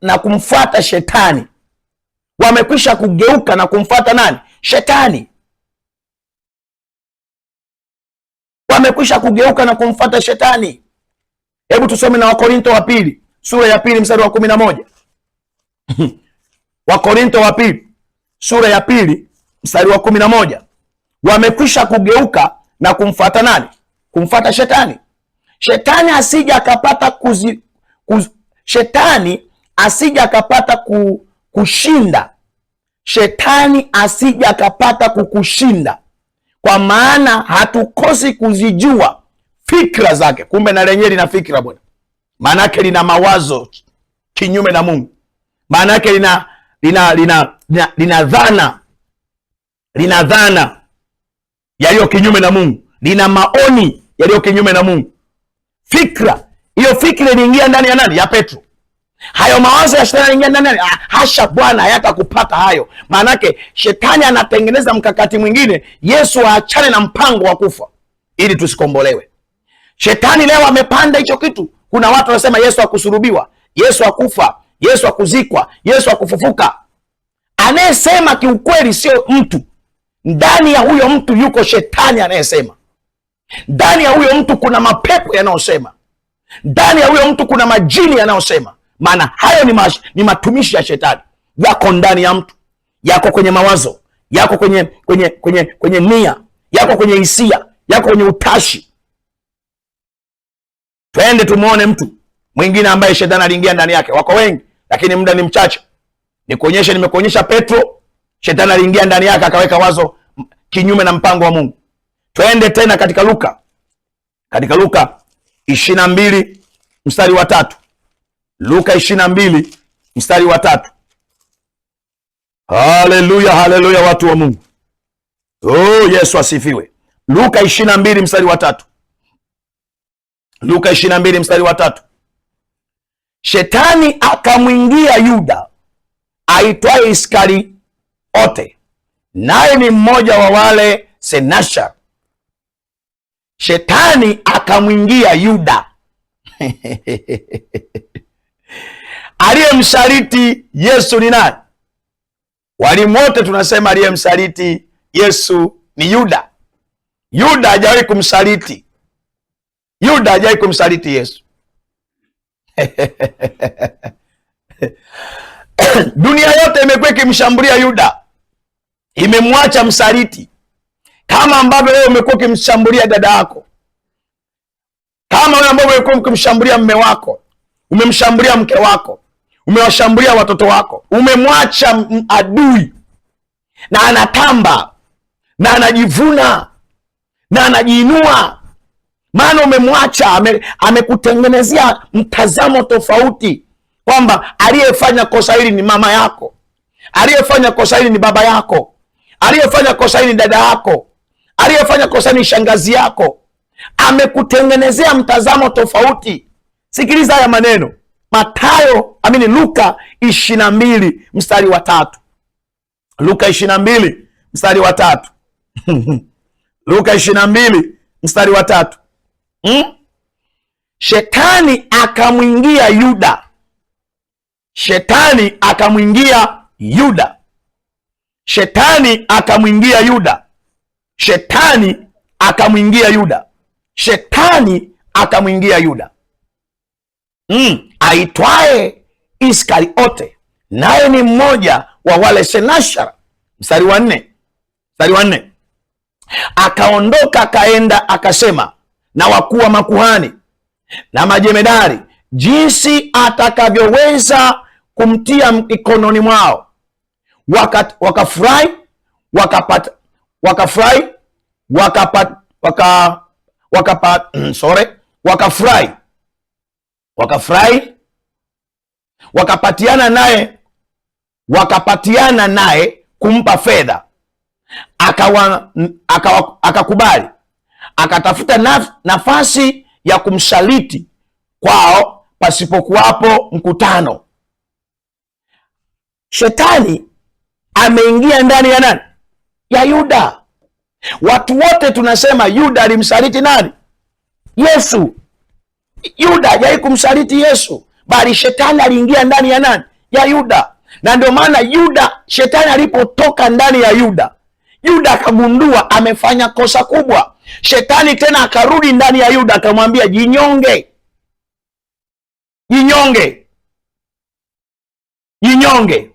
na kumfuata Shetani. Wamekwisha kugeuka na kumfuata nani? Shetani. Wamekwisha kugeuka na kumfuata Shetani. Hebu tusome na Wakorinto wa pili sura ya 2 mstari wa 11. Wakorinto wa pili sura ya 2 mstari wa 11. Wamekwisha kugeuka na kumfuata nani? Kumfuata Shetani. Shetani asija akapata Shetani asija akapata kushinda. Shetani asija akapata kukushinda, kwa maana hatukosi kuzijua fikra zake. Kumbe na lenyewe lina fikra bwana, maanake lina mawazo kinyume na Mungu, maanake lina dhana yaliyo kinyume na Mungu, lina maoni yaliyo kinyume na Mungu. Fikra hiyo, fikra iliingia ndani ya nani? Ya Petro. Hayo mawazo ya shetani yanaingia ndani. Hasha Bwana, hayatakupata hayo. Maanake shetani anatengeneza mkakati mwingine, Yesu aachane na mpango wa kufa ili tusikombolewe. Shetani leo amepanda hicho kitu. Kuna watu wanasema Yesu hakusulubiwa, Yesu hakufa, Yesu hakuzikwa, Yesu hakufufuka. Anayesema kiukweli sio mtu. Ndani ya huyo mtu yuko shetani anayesema. Ndani ya huyo mtu kuna mapepo yanayosema. Ndani ya huyo mtu kuna majini yanayosema. Maana hayo ni matumishi ya shetani. Yako ndani ya mtu, yako kwenye mawazo, yako kwenye nia, yako kwenye hisia, yako kwenye utashi. Twende tumuone mtu mwingine ambaye shetani aliingia ndani yake. Wako wengi, lakini muda ni mchache. Nimekuonyesha Petro, shetani aliingia ndani yake akaweka wazo kinyume na mpango wa Mungu. Twende tena katika Luka 22 mstari wa 3. Luka 22 mstari wa 3. Haleluya, haleluya watu wa Mungu. Oh, Yesu asifiwe. Luka 22 mstari wa 3. Luka 22 mstari wa 3. Shetani akamwingia Yuda aitwaye Iskariote, naye ni mmoja wa wale senashar. Shetani akamwingia Yuda aliyemsaliti Yesu ni nani? Walimu wote tunasema aliyemsaliti Yesu ni Yuda. Yuda hajawahi kumsaliti. Yuda hajawahi kumsaliti Yesu. Dunia yote imekuwa ikimshambulia Yuda, imemwacha msaliti. Kama ambavyo wewe umekuwa ukimshambulia dada yako, kama wewe ambavyo umekuwa ukimshambulia mume wako, umemshambulia mke wako, umewashambulia watoto wako, umemwacha adui na anatamba na anajivuna na anajiinua, maana umemwacha. Amekutengenezea mtazamo tofauti, kwamba aliyefanya kosa hili ni mama yako, aliyefanya kosa hili ni baba yako, aliyefanya kosa hili ni dada yako, aliyefanya kosa ni shangazi yako. Amekutengenezea mtazamo tofauti. Sikiliza haya maneno, Luka 22 mstari wa 3. Luka 22 mstari wa 3. Luka 22 mstari wa 3. Shetani akamwingia Yuda. Shetani akamwingia Yuda. Shetani akamwingia Yuda. Shetani akamwingia Yuda. Shetani akamwingia Yuda. Aitwaye Iskariote, naye ni mmoja wa wale senashara. Mstari wa 4. Mstari wa 4. Akaondoka akaenda akasema na wakuu wa makuhani na majemedari jinsi atakavyoweza kumtia mikononi mwao. Wakafurahi wakapatiana naye kumpa fedha. Akakubali, akatafuta nafasi ya kumsaliti kwao pasipokuwapo mkutano. Shetani ameingia ndani ya nani? Ya Yuda. Watu wote tunasema Yuda alimsaliti nani? Yesu. Yuda hajawahi kumsaliti Yesu, bali shetani aliingia ndani ya nani? Ya Yuda. Na ndio maana Yuda, shetani alipotoka ndani ya Yuda, Yuda akagundua amefanya kosa kubwa. Shetani tena akarudi ndani ya Yuda akamwambia, jinyonge, jinyonge, jinyonge,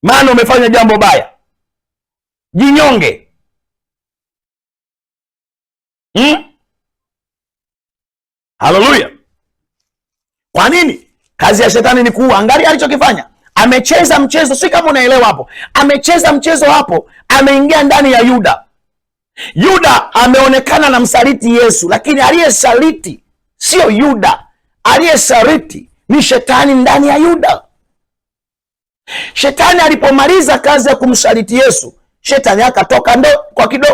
maana umefanya jambo baya, jinyonge. Haleluya! Kwa nini? Kazi ya shetani ni kuua. Angalia alichokifanya, amecheza mchezo, si kama unaelewa hapo. Amecheza mchezo hapo, ameingia ndani ya Yuda. Yuda ameonekana na msaliti Yesu, lakini aliyesaliti sio Yuda. Aliyesaliti ni shetani ndani ya Yuda. Shetani alipomaliza kazi ya kumsaliti Yesu, shetani akatoka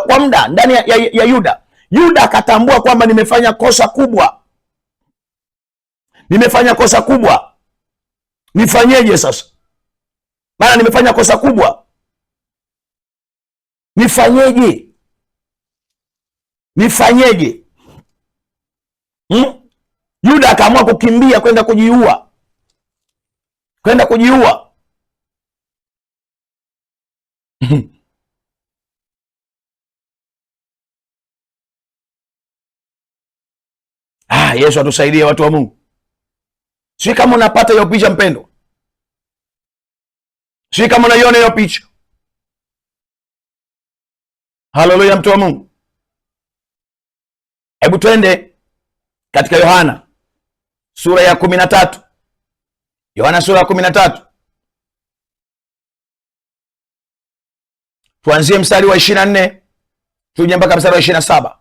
kwa muda ndani ya Yuda. Yuda akatambua kwamba nimefanya kosa kubwa, nimefanya kosa kubwa, nifanyeje sasa? Maana nimefanya kosa kubwa, nifanyeje? Nifanyeje? Yuda akaamua kukimbia kwenda kujiua, kwenda kujiua. Yesu atusaidie, watu wa Mungu. Sio kama unapata hiyo picha mpendo, sio kama unaiona hiyo picha. Haleluya, mtu wa Mungu. Hebu twende katika Yohana sura ya 13. Yohana sura ya 13, tuanzie mstari wa 24 tuje mpaka mstari wa 27.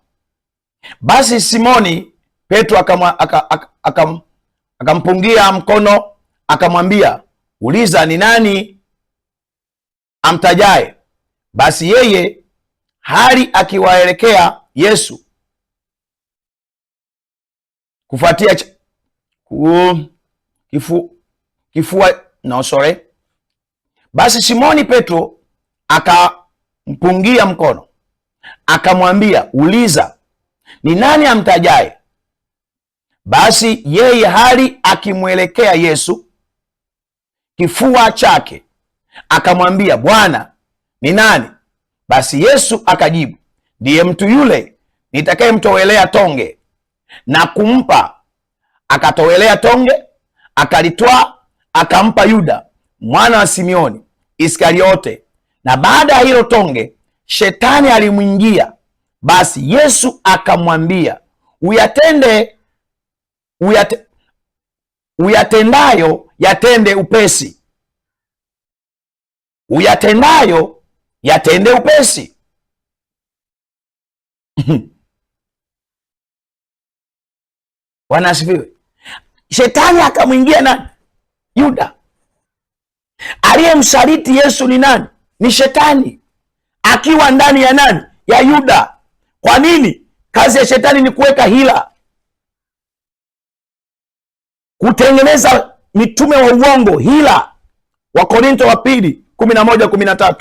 Basi Simoni Petro akampungia mkono akamwambia, uliza ni nani amtajaye. Basi yeye hali akiwaelekea Yesu kufuatia Basi Simoni Petro akampungia mkono akamwambia, uliza ni nani amtajaye. Basi yeye hali akimwelekea Yesu kifua chake akamwambia, Bwana, ni nani? Basi Yesu akajibu, ndiye mtu yule nitakayemtowelea tonge na kumpa. Akatowelea tonge, akalitwaa, akampa Yuda mwana wa Simioni Iskariote. Na baada ya hilo tonge shetani alimwingia. Basi Yesu akamwambia, uyatendayo yatende upesi, uyatendayo yatende upesi. Bwana asifiwe. Shetani akamwingia nani? Yuda. Aliyemsaliti Yesu ni nani? Ni shetani akiwa ndani ya nani? Ya Yuda. Kwa nini? Kazi ya shetani ni kuweka hila, kutengeneza mitume wa uongo, hila. Wakorintho wa pili 11:13.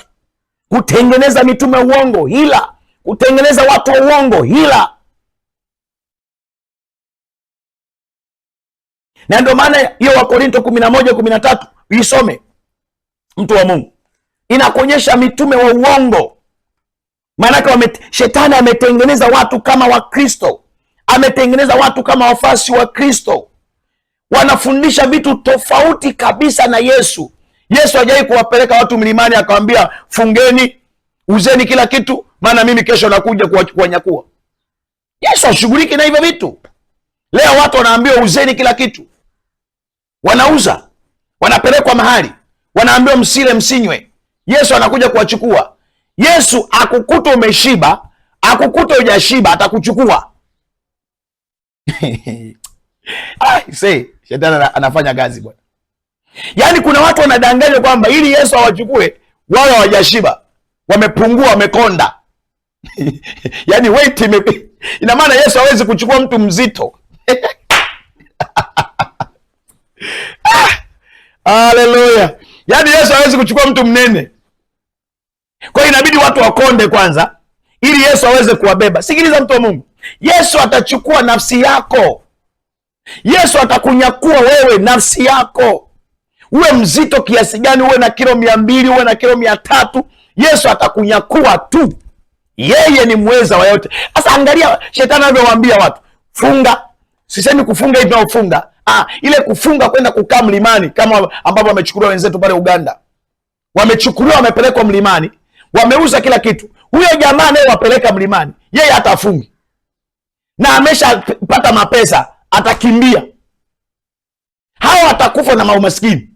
Kutengeneza mitume uongo, hila. Kutengeneza watu wa uongo, hila. Na ndio maana hiyo Wakorinto 11:13 uisome, mtu wa Mungu, inakuonyesha mitume wa uongo. Maanake shetani ametengeneza watu kama Wakristo, ametengeneza watu kama wafasi wa Kristo, wanafundisha vitu tofauti kabisa na Yesu. Yesu hajawahi kuwapeleka watu mlimani akawambia fungeni, uzeni kila kitu, maana mimi kesho nakuja kuwanyakua. Yesu hashughuliki na hivyo vitu. Leo watu wanaambiwa uzeni kila kitu, wanauza, wanapelekwa mahali, wanaambiwa msile msinywe. Yesu anakuja kuwachukua. Yesu akukuta umeshiba, akukuta hujashiba, atakuchukua. Shetani anafanya kazi bwana. Yaani kuna watu wanadanganya kwamba ili Yesu awachukue wao hawajashiba, wamepungua, wamekonda. Yaani weight ina maana Yesu hawezi kuchukua mtu mzito. Haleluya. Yaani Yesu hawezi kuchukua mtu mnene. Kwa hiyo inabidi watu wakonde kwanza ili Yesu aweze kuwabeba. Sikiliza mtu wa Mungu. Yesu atachukua nafsi yako. Yesu atakunyakua wewe nafsi yako. Uwe mzito kiasi gani, uwe na kilo 200, uwe na kilo 300, Yesu atakunyakua tu. Yeye ni mweza wa yote. Sasa angalia shetani anavyowaambia watu, funga. Sisemi kufunga hivi unaofunga. Ile kufunga kwenda kukaa mlimani kama ambapo wamechukuliwa wenzetu pale Uganda. Wamechukuliwa, wamepelekwa mlimani, wameuza kila kitu. Huyo jamaa naye wapeleka mlimani, yeye hatafungi. Na ameshapata mapesa, atakimbia. Hao watakufa na maumaskini.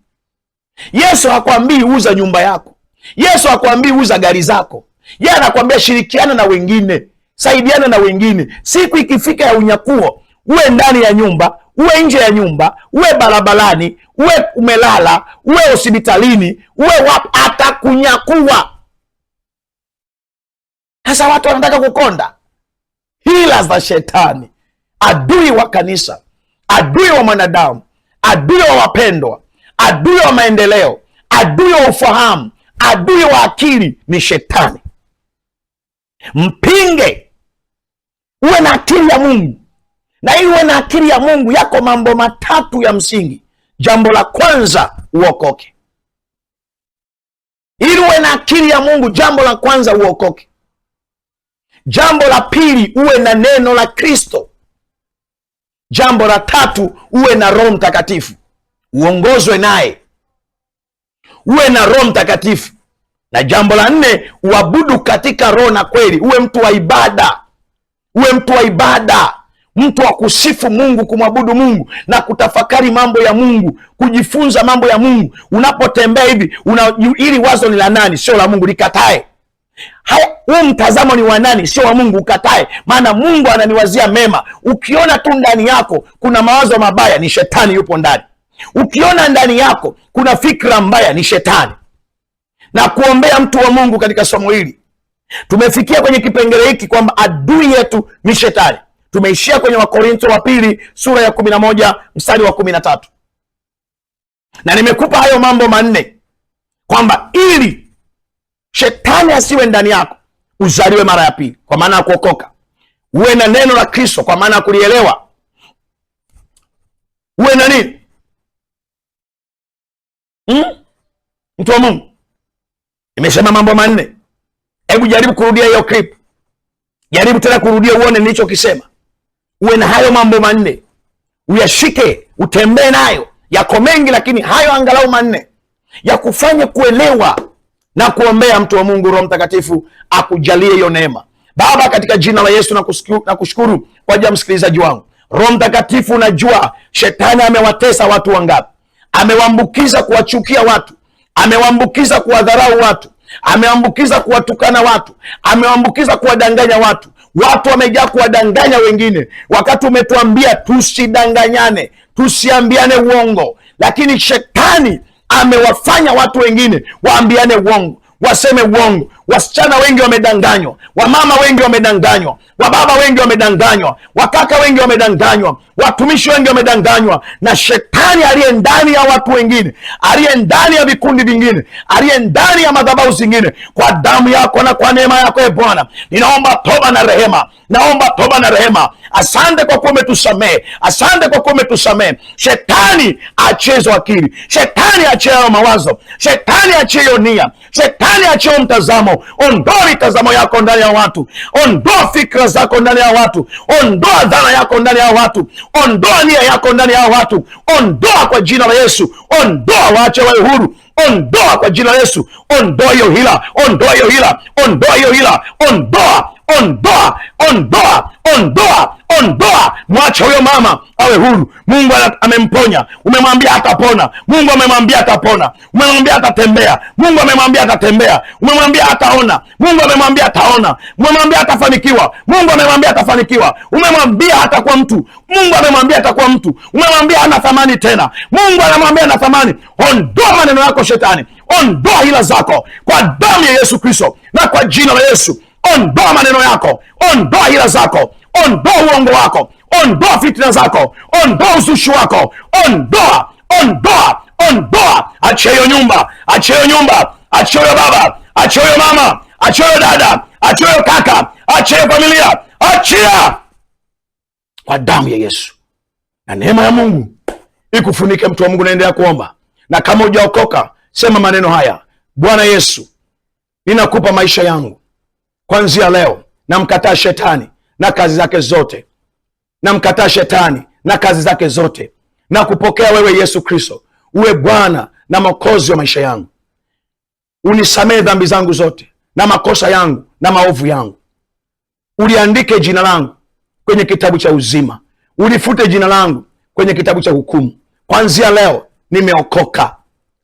Yesu hakwambii uza nyumba yako. Yesu hakwambii uza gari zako. Yeye anakwambia shirikiana na wengine, saidiana na wengine. Siku ikifika ya unyakuo, uwe ndani ya nyumba, uwe nje ya nyumba, uwe barabarani, uwe umelala, uwe hospitalini, uwe wapi, atakunyakua. Sasa watu wanataka kukonda. Hila za shetani, adui wa kanisa, adui wa mwanadamu, adui wa wapendwa, adui wa maendeleo, adui wa ufahamu, adui wa akili ni shetani. Mpinge, uwe na akili ya Mungu. Na ili uwe na akili ya Mungu, yako mambo 3 ya msingi. Jambo la kwanza, uokoke. Ili uwe na akili ya Mungu, jambo la kwanza, uokoke. Jambo la pili, uwe na neno la Kristo. Jambo la 3, uwe na Roho Mtakatifu, uongozwe naye, uwe na Roho Mtakatifu. Na jambo la 4, uabudu katika roho na kweli. Uwe mtu wa ibada, uwe mtu wa ibada, mtu wa kusifu Mungu, kumwabudu Mungu na kutafakari mambo ya Mungu, kujifunza mambo ya Mungu. Unapotembea hivi, ili wazo ni la nani? Sio la Mungu, likatae. Huu mtazamo ni wa nani? Sio wa Mungu, ukatae. Maana Mungu ananiwazia mema. Ukiona tu ndani yako kuna mawazo mabaya, ni shetani yupo ndani. Ukiona ndani yako kuna fikra mbaya, ni shetani. Na kuombea mtu wa Mungu katika somo hili, tumefikia kwenye kipengele hiki kwamba adui yetu ni shetani. Tumeishia kwenye Wakorintho wa pili sura ya 11 mstari wa 13. Na nimekupa hayo mambo 4 kwamba ili shetani asiwe ndani yako, uzaliwe mara ya pili, kwa maana ya kuokoka. Uwe na neno la Kristo, kwa maana ya kulielewa. Uwe na nini? Mtu wa Mungu, nimesema mambo 4. Hebu jaribu kurudia hiyo clip. Jaribu tena kurudia uone nilichokisema. Uwe na hayo mambo 4. Uyashike, utembee nayo. Yako mengi, lakini hayo angalau 4 ya kufanya kuelewa na kuombea. Mtu wa Mungu, Roho Mtakatifu akujalie hiyo neema. Baba, katika jina la Yesu nakushukuru kwa ajili ya msikilizaji wangu. Roho Mtakatifu, unajua shetani amewatesa watu wangapi. Amewaambukiza kuwachukia watu, amewaambukiza kuwadharau watu, amewaambukiza kuwatukana watu, amewaambukiza kuwadanganya watu. Watu wamejaa kuwadanganya wengine, wakati umetuambia tusidanganyane, tusiambiane uongo. Lakini shetani amewafanya watu wengine waambiane uongo, waseme uongo, Wasichana wengi wamedanganywa, wamama wengi wamedanganywa, wababa wengi wamedanganywa, wakaka wengi wamedanganywa, watumishi wengi wamedanganywa na shetani aliye ndani ya watu wengine, aliye ndani ya vikundi vingine, aliye ndani ya madhabahu zingine. Kwa damu yako na kwa neema yako, Bwana, ninaomba toba na rehema, naomba toba na rehema. Asante kwa kuwa umetusamehe, asante kwa kuwa umetusamehe. Shetani achie hizo akili, shetani achie hayo mawazo, shetani achie hiyo nia, shetani achie mtazamo. Ondoa mitazamo yako ndani ya watu, ondoa fikra zako ndani ya watu, ondoa dhana yako ndani ya watu, ondoa nia yako ndani ya watu, ondoa kwa jina la Yesu, ondoa, waache wawe huru, ondoa kwa jina la Yesu, ondoa hiyo hila, ondoa hiyo hila, ondoa hiyo hila, ondoa, ondoa, ondoa, ondoa, ondoa. Mwache huyo mama awe huru. Mungu amemponya, umemwambia atapona. Mungu amemwambia atapona, umemwambia atatembea. Mungu amemwambia atatembea, umemwambia ataona. Mungu amemwambia ataona, umemwambia atafanikiwa. Mungu amemwambia atafanikiwa, umemwambia hatakuwa mtu. Mungu amemwambia atakuwa mtu, umemwambia hana thamani tena. Mungu anamwambia ana thamani. Ondoa maneno yako shetani, ondoa hila zako kwa damu ya Yesu Kristo na kwa jina la Yesu. Ondoa maneno yako, ondoa hila zako, ondoa uongo wako, ondoa fitina zako, ondoa uzushi wako, ondoa, ondoa, ondoa. Achia hiyo nyumba, achia hiyo nyumba, achia hiyo baba, achia hiyo mama, achia hiyo dada, achia hiyo kaka, achia hiyo familia, achia kwa damu ya Yesu. Na neema ya Mungu ikufunike, mtu wa Mungu. Naendelea kuomba, na kama hujaokoka sema maneno haya: Bwana Yesu, ninakupa maisha yangu. Kuanzia leo namkataa shetani na kazi zake zote, namkataa shetani na kazi zake zote, na kupokea wewe Yesu Kristo uwe Bwana na Mwokozi wa maisha yangu. Unisamehe dhambi zangu zote na makosa yangu na maovu yangu. Uliandike jina langu kwenye kitabu cha uzima, ulifute jina langu kwenye kitabu cha hukumu. Kuanzia leo nimeokoka,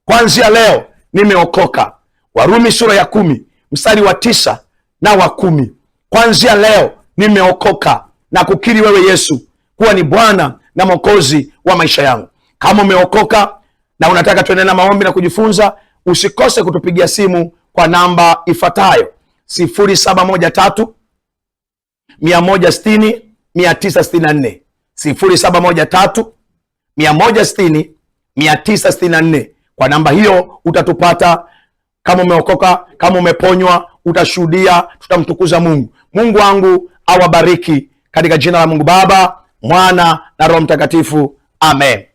kuanzia leo nimeokoka. Warumi sura ya 10 mstari wa 9 na wa 10. Kuanzia leo nimeokoka na kukiri wewe Yesu kuwa ni Bwana na Mwokozi wa maisha yangu. Kama umeokoka na unataka tuendelee na maombi na kujifunza, usikose kutupigia simu kwa namba ifuatayo: 0713 160 964, 0713 160 964. Kwa namba hiyo utatupata. Kama umeokoka, kama umeponywa, utashuhudia, tutamtukuza Mungu. Mungu wangu awabariki katika jina la Mungu Baba, Mwana na Roho Mtakatifu. Amen.